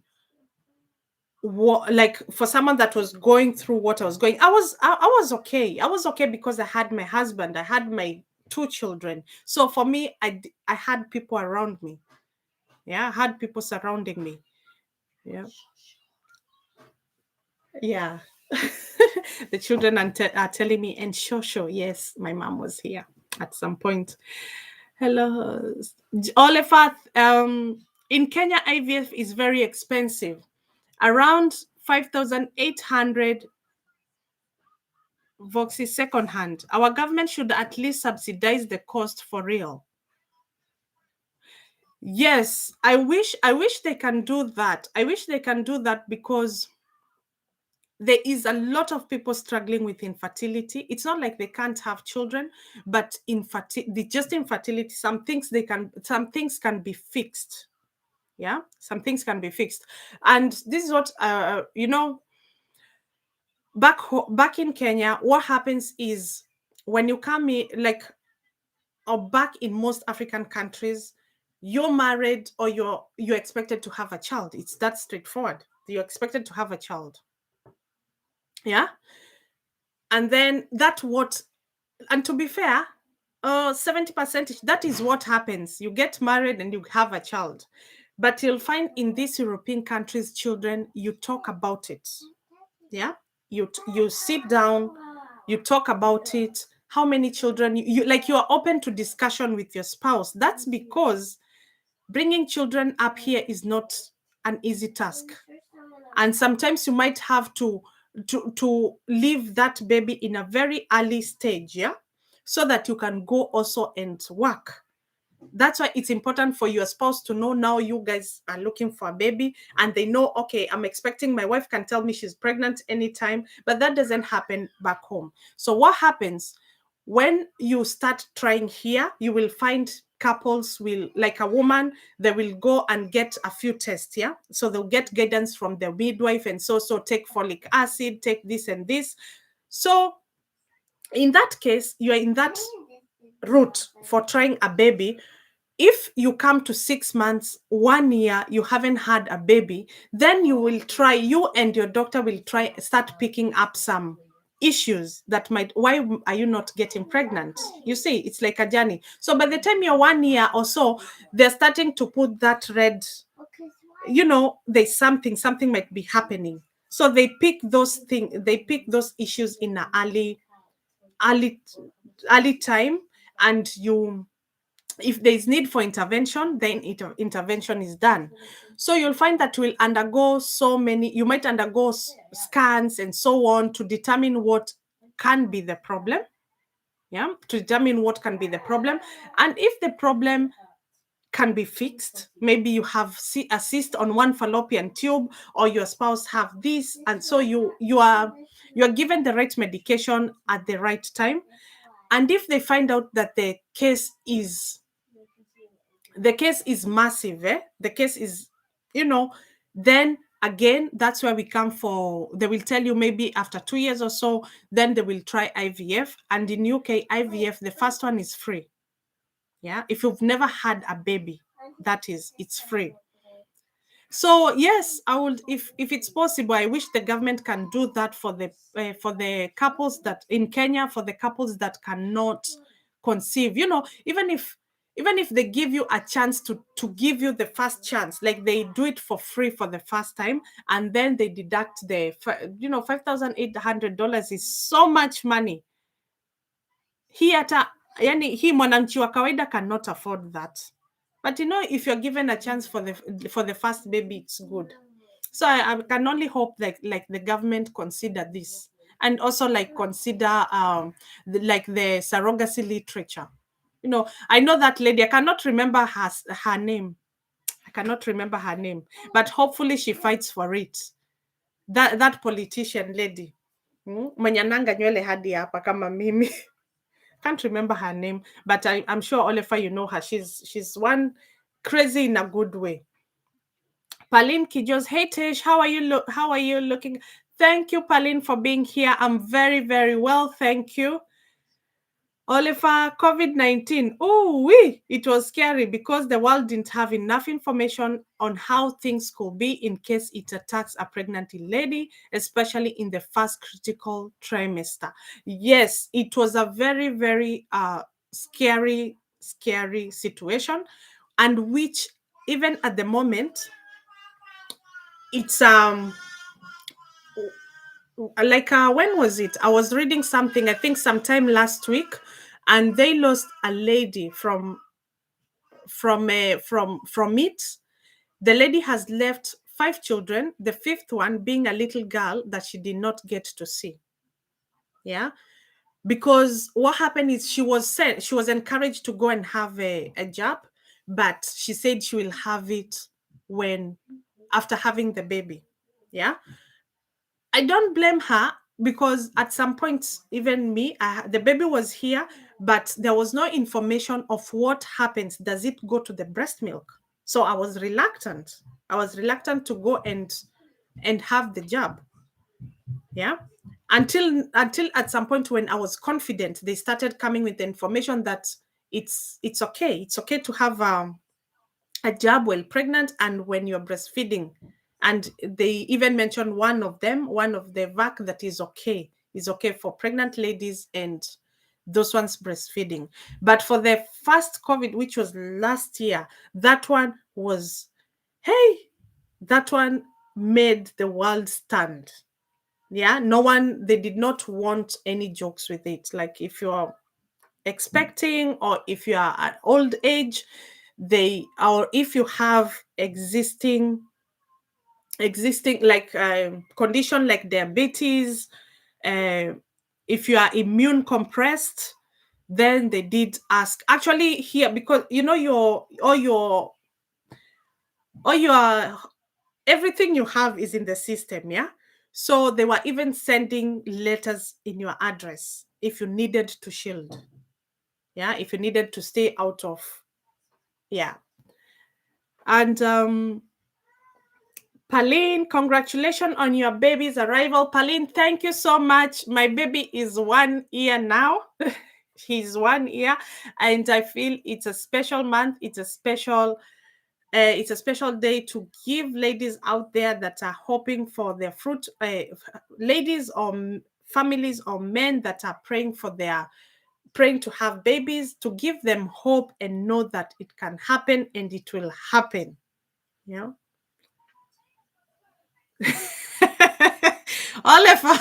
like for someone that was going through what I was going, I was okay. I was okay because I had my husband, I had my 2 children. So for me, I had people around me. Yeah, I had people surrounding me. Yeah. Yeah. The children are telling me, and sure, yes, my mom was here at some point. Hello, Olefath. In Kenya, IVF is very expensive, around 5,800 Voxy secondhand. Our government should at least subsidize the cost for real. Yes, I wish they can do that. I wish they can do that, because there is a lot of people struggling with infertility. It's not like they can't have children, but just infertility, some things can be fixed. Yeah, some things can be fixed. And this is what back in Kenya, what happens is, when you come in, like, or back in most African countries, you're married or you're expected to have a child. It's that straightforward. You're expected to have a child. Yeah. And then and to be fair, 70%, that is what happens. You get married and you have a child. But you'll find in these European countries, children, you talk about it. Yeah. You sit down, you talk about it. How many children you are open to discussion with your spouse. That's because bringing children up here is not an easy task, and sometimes you might have to leave that baby in a very early stage, yeah, so that you can go also and work. That's why it's important for your spouse to know, now you guys are looking for a baby, and they know, okay, I'm expecting, my wife can tell me she's pregnant anytime. But that doesn't happen back home. So what happens when you start trying here, you will find couples will, like a woman, they will go and get a few tests. Yeah, so they'll get guidance from their midwife, and so take folic acid, take this and this. So in that case, you are in that route for trying a baby. If you come to 6 months, 1 year, you haven't had a baby, then you and your doctor will start picking up some issues that might, why are you not getting pregnant? You see, it's like a journey. So by the time you're 1 year or so, they're starting to put that red, there's something might be happening. So they pick those issues in an early early time. And if there is need for intervention, then intervention is done. So you'll find that you might undergo scans and so on to determine what can be the problem. Yeah, to determine what can be the problem. And if the problem can be fixed, maybe you have a cyst on one fallopian tube, or your spouse have this, and so you are given the right medication at the right time. And if they find out that the case is massive, the case is, then again, that's where we come for, they will tell you maybe after 2 years or so, then they will try IVF. And in UK, IVF, the first one is free. Yeah, if you've never had a baby, it's free. So yes, I would, if it's possible, I wish the government can do that for the couples that in Kenya, for the couples that cannot conceive. Even if even if they give you a chance to give you the first chance, like they do it for free for the first time, and then they deduct the $5,800 is so much money. Hii hata yani hii mwananchi wa kawaida cannot afford that. But if you're given a chance for the first baby, it's good. So I can only hope that like the government consider this, and also like consider like the surrogacy literature. I know that lady. I cannot remember her name. I cannot remember her name, but hopefully she fights for it. That politician lady, mwenye ananga nywele hadi hapa kama mimi. Can't remember her name, but I'm sure Olefa, you know her. She's one crazy in a good way. Pauline Kijos, hey Tish, how are you looking? Thank you, Pauline, for being here. I'm very, very well, thank you. Oliver, COVID-19. Oh, it was scary because the world didn't have enough information on how things could be in case it attacks a pregnant lady, especially in the first critical trimester. Yes, it was a very, very scary situation, and which even at the moment, it's like when was it? I was reading something, I think sometime last week, and they lost a lady from it. The lady has left 5 children, the 5th one being a little girl that she did not get to see. Yeah, because what happened is she was encouraged to go and have a jab, but she said she will have it when after having the baby. Yeah, I don't blame her, because at some point, even me, the baby was here, but there was no information of what happens. Does it go to the breast milk? So I was reluctant. To go and have the jab. Yeah. Until at some point when I was confident, they started coming with the information that it's okay. It's okay to have a jab while pregnant and when you're breastfeeding. And they even mentioned one of the vac that is okay for pregnant ladies and those ones breastfeeding. But for the first COVID, which was last year, that one made the world stand. Yeah, they did not want any jokes with it. Like if you're expecting, or if you are at old age, or if you have existing like condition like diabetes, uh, if you are immune compressed, then they did ask actually here, because your everything you have is in the system. Yeah, so they were even sending letters in your address if you needed to shield. Yeah, if you needed to stay out of. Yeah. And Pauline, congratulations on your baby's arrival. Pauline, thank you so much. My baby is 1 year now. He's 1 year, and I feel it's a special month. It's a special day to give ladies out there that are hoping for their fruit, ladies or families or men that are praying to have babies, to give them hope and know that it can happen and it will happen. Yeah. Oliver,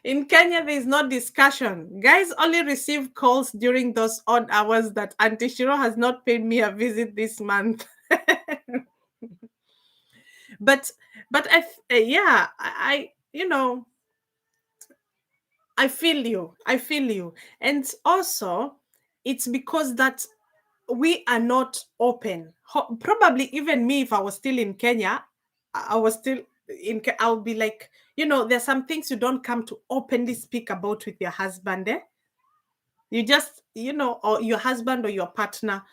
in Kenya, there is no discussion. Guys only receive calls during those odd hours that Auntie Shiro has not paid me a visit this month. but I feel you. And also, it's because that we are not open. Probably even me, if I was still in Kenya, I'll be like, there's some things you don't come to openly speak about with your husband. You just, or your husband or your partner.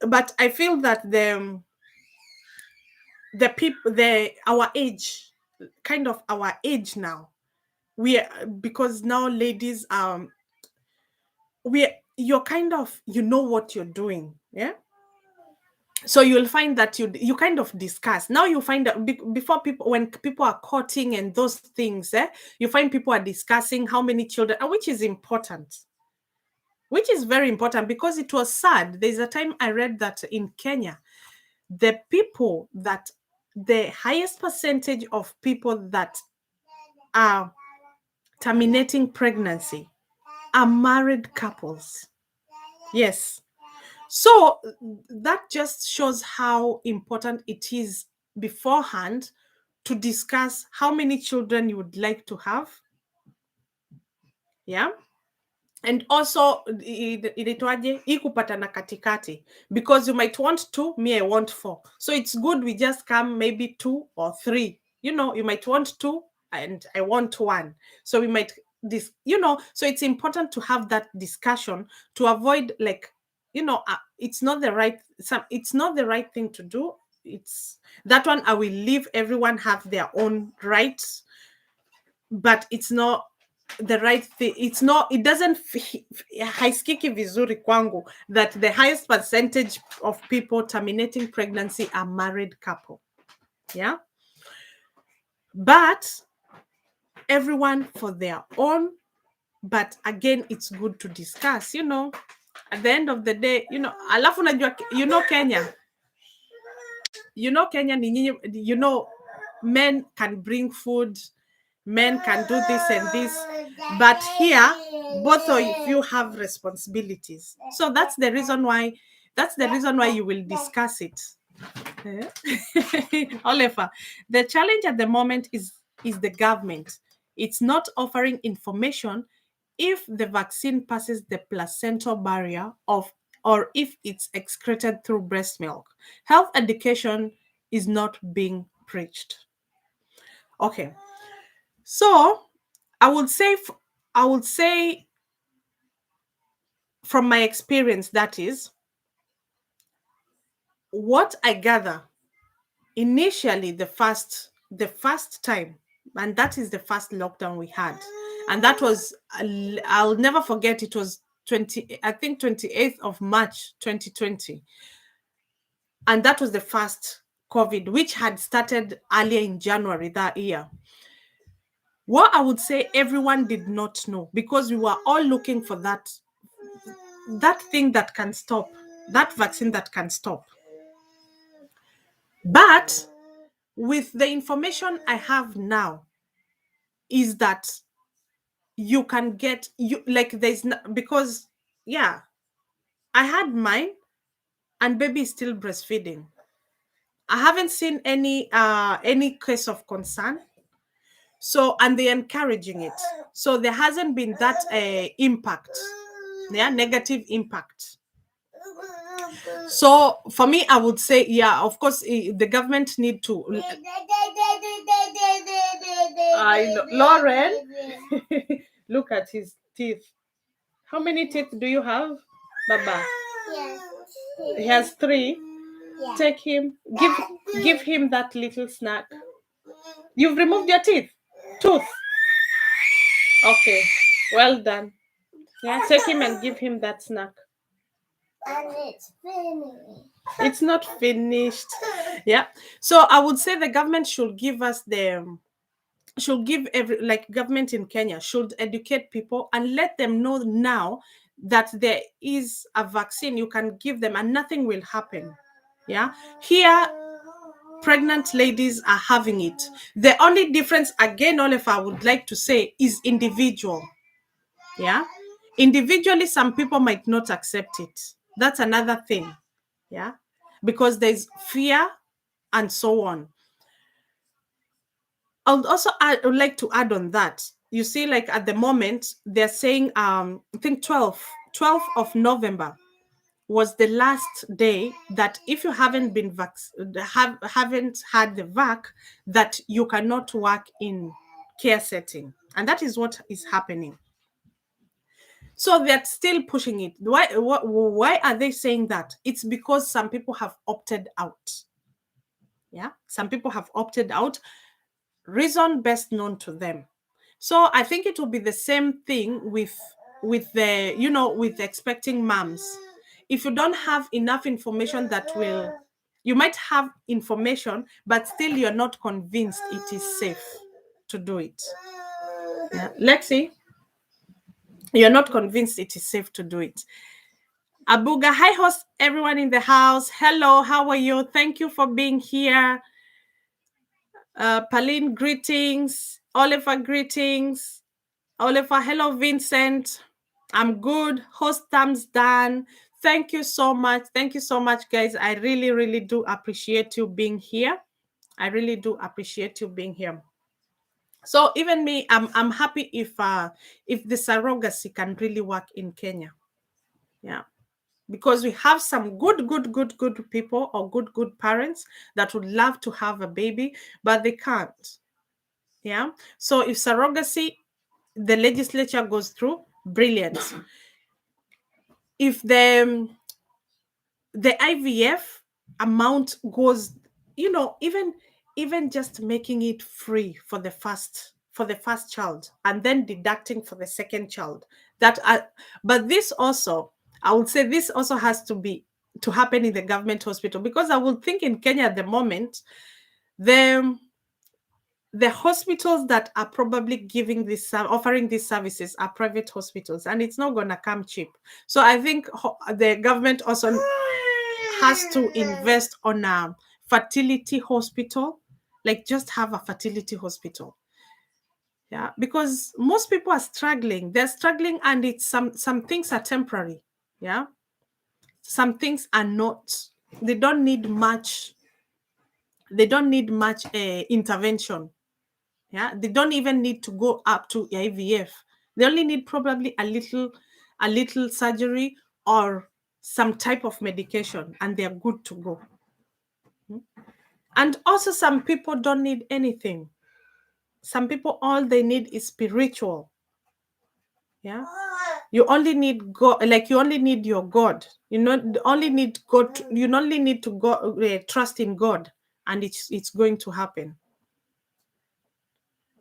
But I feel that our age, kind of our age now, because now ladies, you're kind of, what you're doing. Yeah. So you'll find that you kind of discuss. Now you find that before, when people are courting and those things, you find people are discussing how many children, which is important. which is very important because it was sad. There's a time I read that in Kenya, the people that the highest percentage of people that are terminating pregnancy are married couples. Yes. So that just shows how important it is beforehand to discuss how many children you would like to have. Yeah. And also inaitwaje hii kupatana katikati, because you might want two, me I want four, so it's good we just come maybe two or three, you might want two and I want one, so we might so it's important to have that discussion to avoid, like, it's not the right thing to do. It's that one, I will leave everyone have their own rights, but it's not the right thing. It's not, it doesn't haiskiki vizuri kwangu that the highest percentage of people terminating pregnancy are married couple. Yeah. But everyone for their own. But again, it's good to discuss, at the end of the day, alafu najua, Kenya, Kenya ni nyinyi, men can bring food, men can do this and this, but here both of you have responsibilities. So that's the reason why you will discuss it. Oliver, the challenge at the moment is the government. It's not offering information if the vaccine passes the placental barrier or if it's excreted through breast milk. Health education is not being preached. Okay. So, I would say from my experience, that is what I gather initially, the first time, and that is the first lockdown we had, and that was, I'll never forget, it was 28th of March 2020, and that was the first COVID, which had started earlier in January that year. What I would say everyone did not know, because we were all looking for that thing that can stop, that vaccine that can stop. But with the information I have now, is that you can get, there's no, because yeah, I had mine and baby is still breastfeeding. I haven't seen any case of concern. So, and they're encouraging it. So there hasn't been that impact, negative impact. So for me, I would say, yeah, of course, the government need to. Lauren, look at his teeth. How many teeth do you have, Baba? Yes. He has 3. Yeah. Take him. Give him that little snack. You've removed your tooth. Okay. Well done. Yeah, take him and give him that snack. And it's finished. It's not finished. Yeah. So I would say the government should give us government in Kenya should educate people and let them know now that there is a vaccine you can give them and nothing will happen. Yeah. Here, pregnant ladies are having it. The only difference, again, Oliver, I would like to say, is individual. Yeah. Individually, some people might not accept it. That's another thing. Yeah. Because there's fear and so on. I would like to add on that. You see, like at the moment, they're saying, I think 12th of November was the last day that if you haven't been haven't had the vac, that you cannot work in care setting. And that is what is happening. So they're still pushing it. Why are they saying that? It's because some people have opted out. Yeah, some people have opted out. Reason best known to them. So I think it will be the same thing with the with expecting moms. If you don't have enough information you might have information, but still you're not convinced it is safe to do it. Yeah. Lexi, You're not convinced it is safe to do it. Abuga, hi host, everyone in the house. Hello, how are you? Thank you for being here. Pauline, greetings. Oliver, greetings. Oliver, hello, Vincent. I'm good. Host thumbs down. Thank you so much. Thank you so much, guys. I really, really do appreciate you being here. I really do appreciate you being here. So even me, I'm happy if the surrogacy can really work in Kenya. Yeah. Because we have some good people or good parents that would love to have a baby, but they can't. Yeah. So if surrogacy, the legislature goes through, brilliant. If the IVF amount goes, even just making it free for the first child and then deducting for the second child. But this also, I would say this also has to happen in the government hospital, because I would think in Kenya at the moment, the the hospitals that are probably giving this offering these services are private hospitals, and it's not going to come cheap. So I think the government also has to invest on a fertility hospital, like just have a fertility hospital. Yeah, because most people are struggling. They're struggling, and it's some things are temporary. Yeah, some things are not. They don't need much. They don't need much intervention. Yeah, they don't even need to go up to IVF. They only need probably a little surgery or some type of medication, and they're good to go. And also, some people don't need anything. Some people, all they need is spiritual. Yeah, you only need God, like you only need your God. You know, only need God. You only need to go trust in God, and it's going to happen.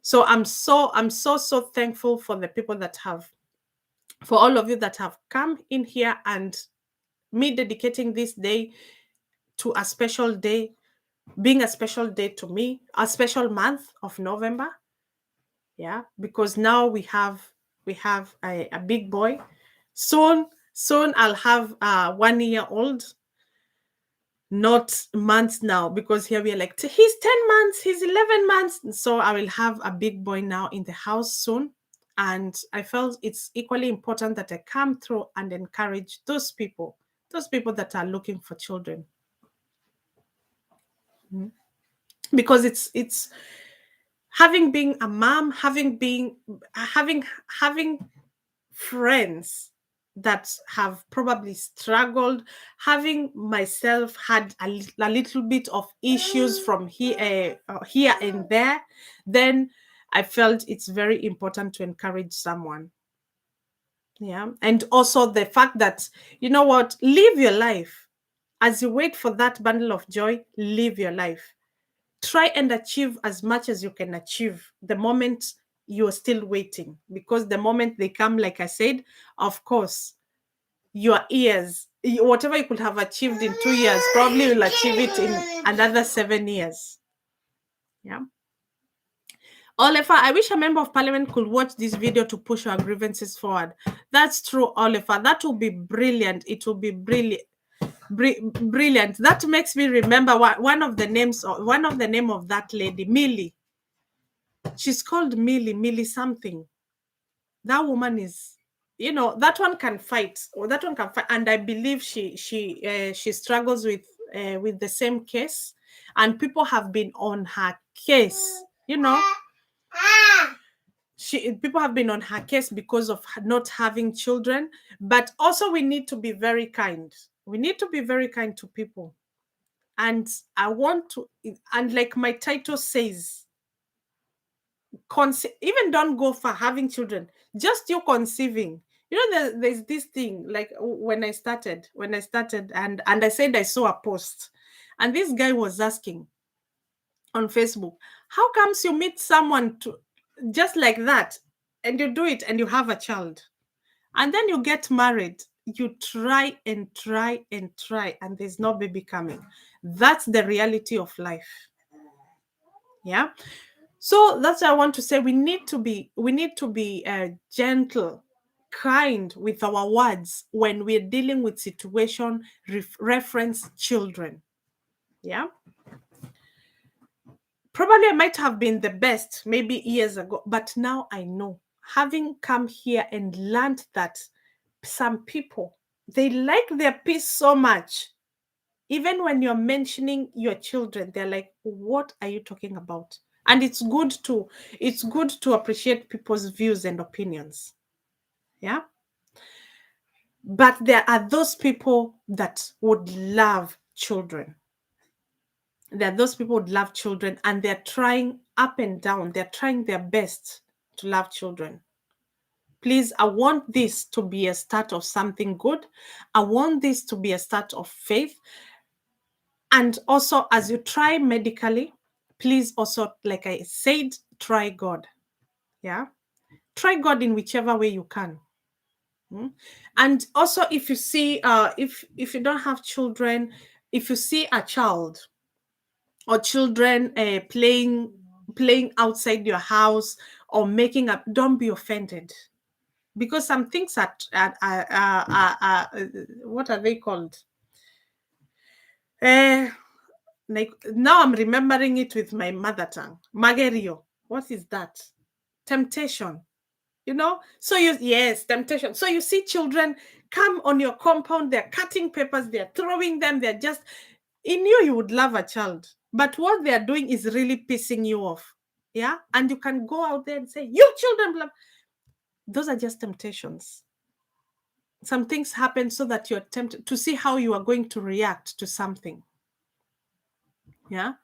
So I'm so thankful for the people that have, for all of you that have come in here, and me dedicating this day to a special day, being a special day to me, a special month of November. Yeah, because now we have a big boy. Soon I'll have a 1 year old, not months now, because here we are like, he's 10 months, he's 11 months. So I will have a big boy now in the house soon. And I felt it's equally important that I come through and encourage those people that are looking for children. Because it's having been a mom, having friends that have probably struggled, having myself had a little bit of issues from here and there, then I felt it's very important to encourage someone. Yeah. And also the fact that, you know what, live your life. As you wait for that bundle of joy, live your life. Try and achieve as much as you can achieve the moment you're still waiting, because the moment they come, like I said, of course, your years, whatever you could have achieved in 2 years, probably you'll achieve it in another 7 years. Yeah. Oliver, I wish a member of parliament could watch this video to push our grievances forward. That's true, Oliver. That will be brilliant. It will be brilliant. Brilliant. That makes me remember one of the name of that lady, Millie. She's called Millie something. That woman is, that one can fight, or that one can fight, and I believe she struggles with the same case, and people have been on her case. People have been on her case because of not having children. But also, we need to be very kind. We need to be very kind to people. And I want to, and like my title says, even don't go for having children, just you conceiving. There's this thing, like when I started, and I said I saw a post, and this guy was asking on Facebook, how comes you meet someone to just like that, and you do it, and you have a child, and then you get married, you try and try and try, and there's no baby coming. That's the reality of life. Yeah. So that's what I want to say. We need to be gentle kind with our words when we're dealing with situation reference children. Yeah. Probably I might have been the best maybe years ago, but now I know, having come here and learned that some people, they like their peace so much. Even when you're mentioning your children, they're like, what are you talking about? And it's good to appreciate people's views and opinions. Yeah. But there are those people that would love children. There are those people who would love children, and they're trying up and down. They're trying their best to love children. Please, I want this to be a start of something good. I want this to be a start of faith. And also, as you try medically, please also, like I said, try God. Yeah. Try God in whichever way you can. And also, if you see, if you don't have children, if you see a child or children playing outside your house or making up, don't be offended, because some things what are they called? Like now I'm remembering it with my mother tongue. Magerio. What is that? Temptation. So yes, temptation. So you see children come on your compound, they're cutting papers, they're throwing them, they're just, in you would love a child, but what they're doing is really pissing you off. Yeah. And you can go out there and say, you children, blah. Those are just temptations. Some things happen so that you're tempted to see how you are going to react to something. Yeah.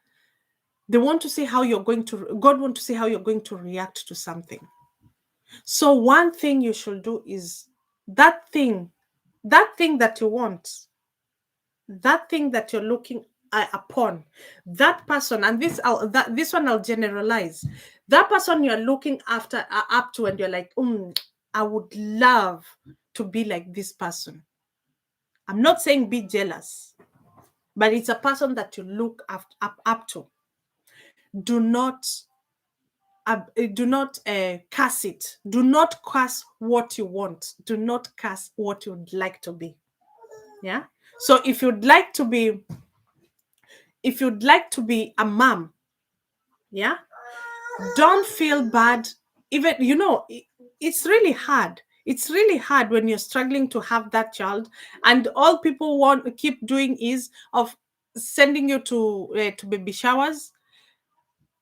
They want to see how you're going to, God want to see how you're going to react to something. So one thing you should do is that thing that you want, that thing that you're looking upon, that person, and this one I'll generalize. That person you're looking after up to, and you're like, I would love to be like this person. I'm not saying be jealous, but it's a person that you look up to. Do not curse it. Do not curse what you want. Do not curse what you'd like to be. Yeah. So if you'd like to be a mom, yeah, don't feel bad. Even it's really hard. It's really hard when you're struggling to have that child, and all people want to keep doing is of sending you to baby showers.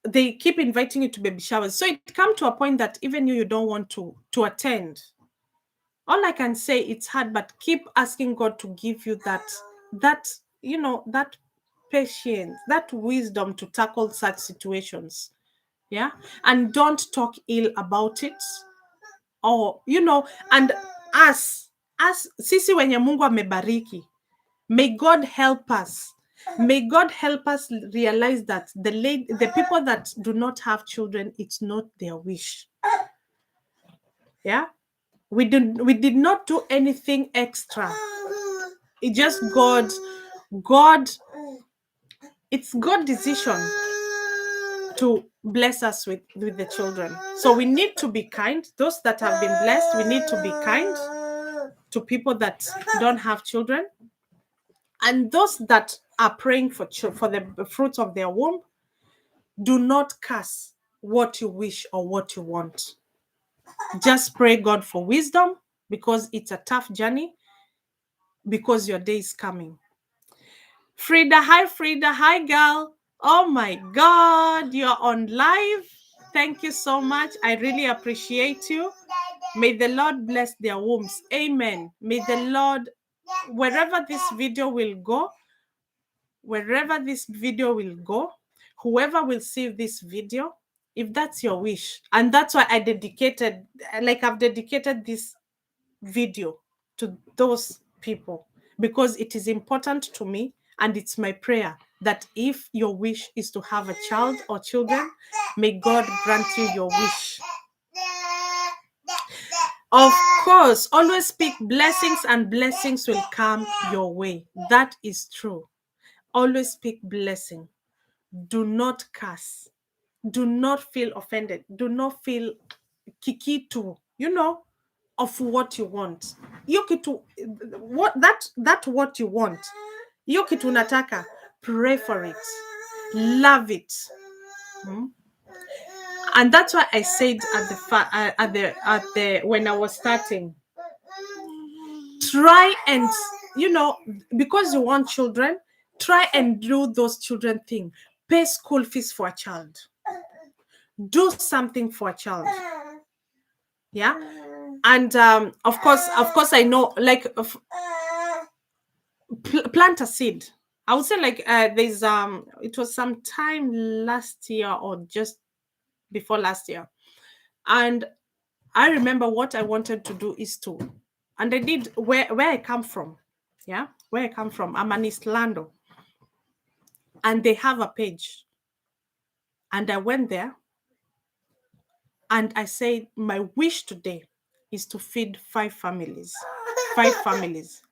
They keep inviting you to baby showers, so it come to a point that even you don't want to attend. All I can say, it's hard, but keep asking God to give you that patience, that wisdom to tackle such situations. Yeah. And don't talk ill about it, or and as sisi wenye Mungu amebariki, may God help us. May God help us realize that the people that do not have children, it's not their wish. Yeah. We did not do anything extra. It's just God, it's God's decision to bless us with the children. So we need to be kind. Those that have been blessed, we need to be kind to people that don't have children. And those that are praying for the fruits of their womb, do not curse what you wish or what you want. Just pray God for wisdom, because it's a tough journey, because your day is coming. Frida, hi Frida, hi girl. Oh my God, you're on live. Thank you so much. I really appreciate you. May the Lord bless their wombs. Amen. May the Lord, wherever this video will go, whoever will see this video, if that's your wish, and that's why I've dedicated this video to those people, because it is important to me, and it's my prayer that if your wish is to have a child or children, may God grant you your wish. Of course, always speak blessings, and blessings will come your way. That is true. Always speak blessing. Do not curse. Do not feel offended. Do not feel kikitu. of what you want. Hiyo kitu, that what you want, hiyo kitu unataka, pray for it, love it. And that's why I said at the when I was starting, try and, because you want children, try and do those children thing. Pay school fees for a child, do something for a child. Yeah. And of course I know, like, plant a seed. I would say, like, there's it was sometime last year or just before last year, and I remember what I wanted to do is to, and I did, where I come from. Yeah, where I come from, I'm an East Lando, and they have a page, and I went there and I said, my wish today is to feed 5 families. 5 families.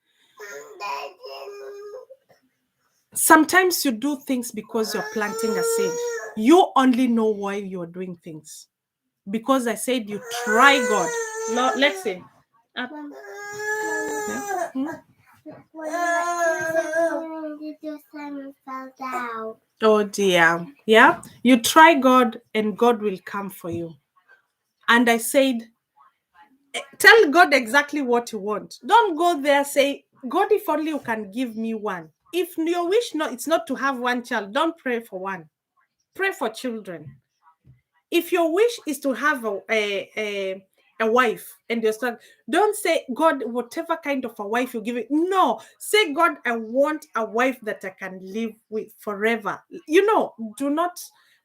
Sometimes you do things because you're planting a seed. You only know why you're doing things. Because I said you try God. No, let's see. Up. Yeah. Oh dear. Yeah. You try God and God will come for you. And I said, tell God exactly what you want. Don't go there, say, God, if only you can give me one. If your wish it's not to have one child, don't pray for one. Pray for children. If your wish is to have a wife and your son, don't say, God, whatever kind of a wife you give it. No, say, God, I want a wife that I can live with forever. Do not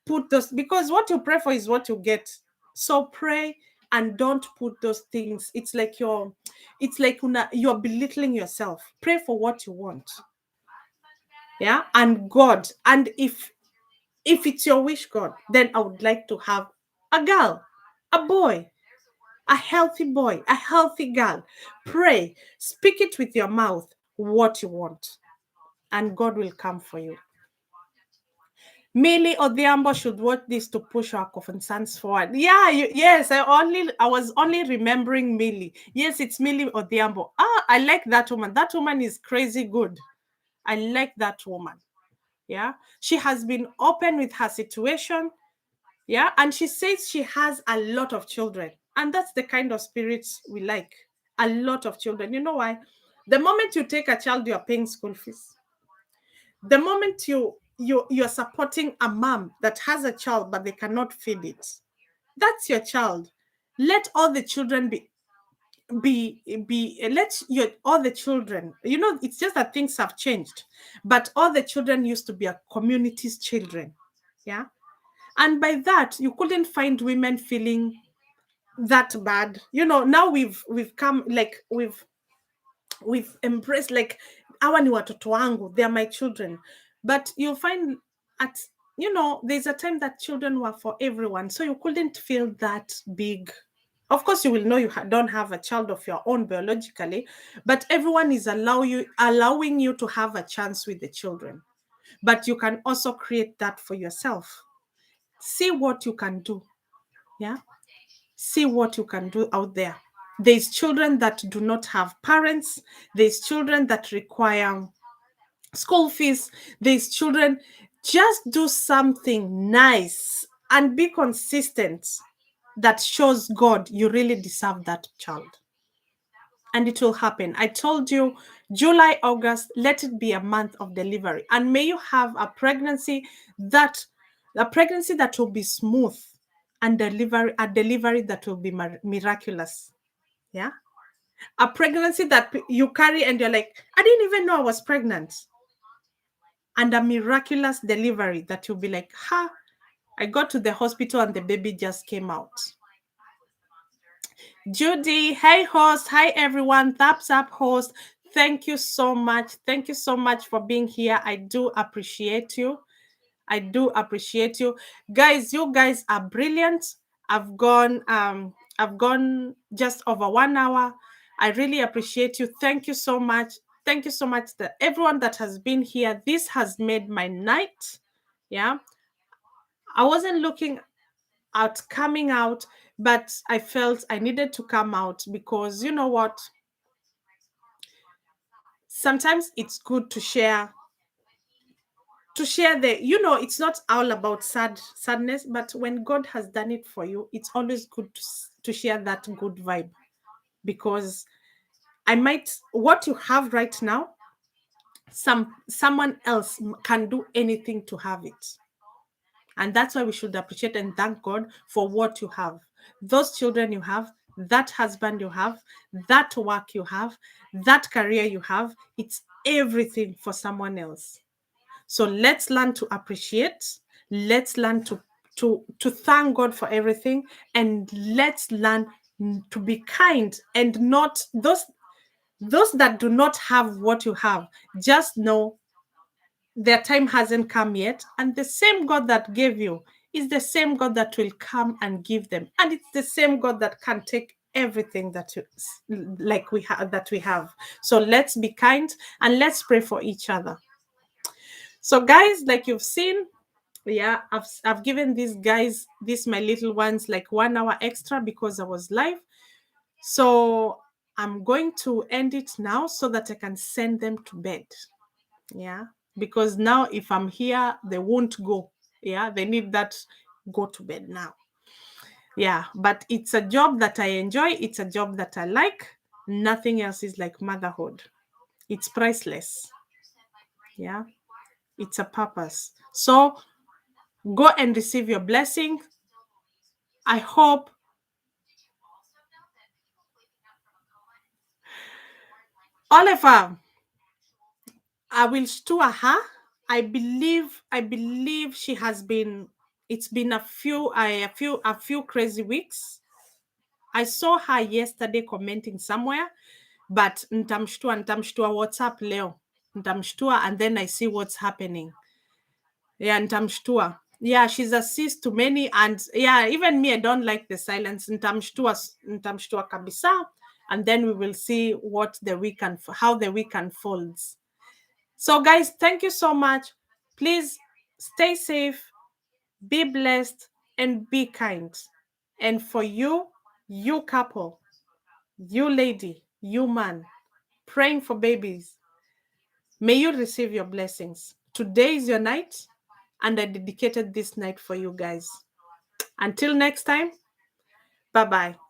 put those, because what you pray for is what you get. So pray and don't put those things. It's like you're belittling yourself. Pray for what you want. Yeah, and God, and if it's your wish, God, then I would like to have a girl, a boy, a healthy boy, a healthy girl. Pray, speak it with your mouth, what you want, and God will come for you. Millie Odhiambo should watch this to push our concerns forward. Yeah, yes, I was only remembering Millie. Yes, it's Millie Odhiambo. I like that woman. That woman is crazy good. I like that woman. Yeah, she has been open with her situation. Yeah, and she says she has a lot of children, and that's the kind of spirits we like. A lot of children. You know why? The moment you take a child, you are paying school fees. The moment you're supporting a mom that has a child but they cannot feed it, that's your child. Let all the children let all the children, it's just that things have changed, but all the children used to be a community's children. Yeah. And by that, you couldn't find women feeling that bad. Now we've come, like, we've embraced, like, hawa ni watoto wangu, they are my children. But you'll find there's a time that children were for everyone, so you couldn't feel that big. Of course, you will know you don't have a child of your own biologically, but everyone is allowing you to have a chance with the children. But you can also create that for yourself. See what you can do. Yeah. See what you can do out there. There's children that do not have parents. There's children that require school fees. There's children, just do something nice and be consistent that shows God you really deserve that child. And it will happen. I told you, July, August, let it be a month of delivery. And may you have a pregnancy that will be smooth, and a delivery that will be miraculous. Yeah. A pregnancy that you carry and you're like, I didn't even know I was pregnant. And a miraculous delivery that you'll be like, I got to the hospital and the baby just came out. Judy, hey host, hi everyone, thumbs up host. Thank you so much. Thank you so much for being here. I do appreciate you. I do appreciate you. Guys, you guys are brilliant. I've gone just over 1 hour. I really appreciate you. Thank you so much. Thank you so much to everyone that has been here. This has made my night. Yeah. I wasn't looking out coming out, but I felt I needed to come out because you know what? Sometimes it's good to share the, you know, it's not all about sadness, but when God has done it for you, it's always good to share that good vibe, because I might, what you have right now, someone else can do anything to have it. And that's why we should appreciate and thank God for what you have. Those children you have, that husband you have, that work you have, that career you have, it's everything for someone else. So let's learn to appreciate. Let's learn to thank God for everything, and let's learn to be kind, and not those that do not have what you have. Just know their time hasn't come yet, and the same God that gave you is the same God that will come and give them, and it's the same God that can take everything that you, like we have, that we have. So let's be kind and let's pray for each other. So guys, like you've seen, yeah, I've given these guys, these my little ones, like 1 hour extra because I was live. So I'm going to end it now so that I can send them to bed. Yeah, because now if I'm here, they won't go. Yeah, they need that go to bed now. Yeah, but it's a job that I enjoy, it's a job that I like. Nothing else is like motherhood. It's priceless. Yeah, it's a purpose. So go and receive your blessing. I hope Oliver, I will store her. I believe she has been, it's been a few crazy weeks. I saw her yesterday commenting somewhere, but nitamshtua WhatsApp leo. Nitamshtua and then I see what's happening. Yeah, nitamshtua. Yeah, she's a sis to many, and yeah, even me, I don't like the silence. Nitamshtua kabisa, and then we will see what the week and how the week unfolds. So, guys, thank you so much. Please stay safe, be blessed, and be kind. And for you, you couple, you lady, you man, praying for babies, may you receive your blessings. Today is your night, and I dedicated this night for you guys. Until next time, bye bye.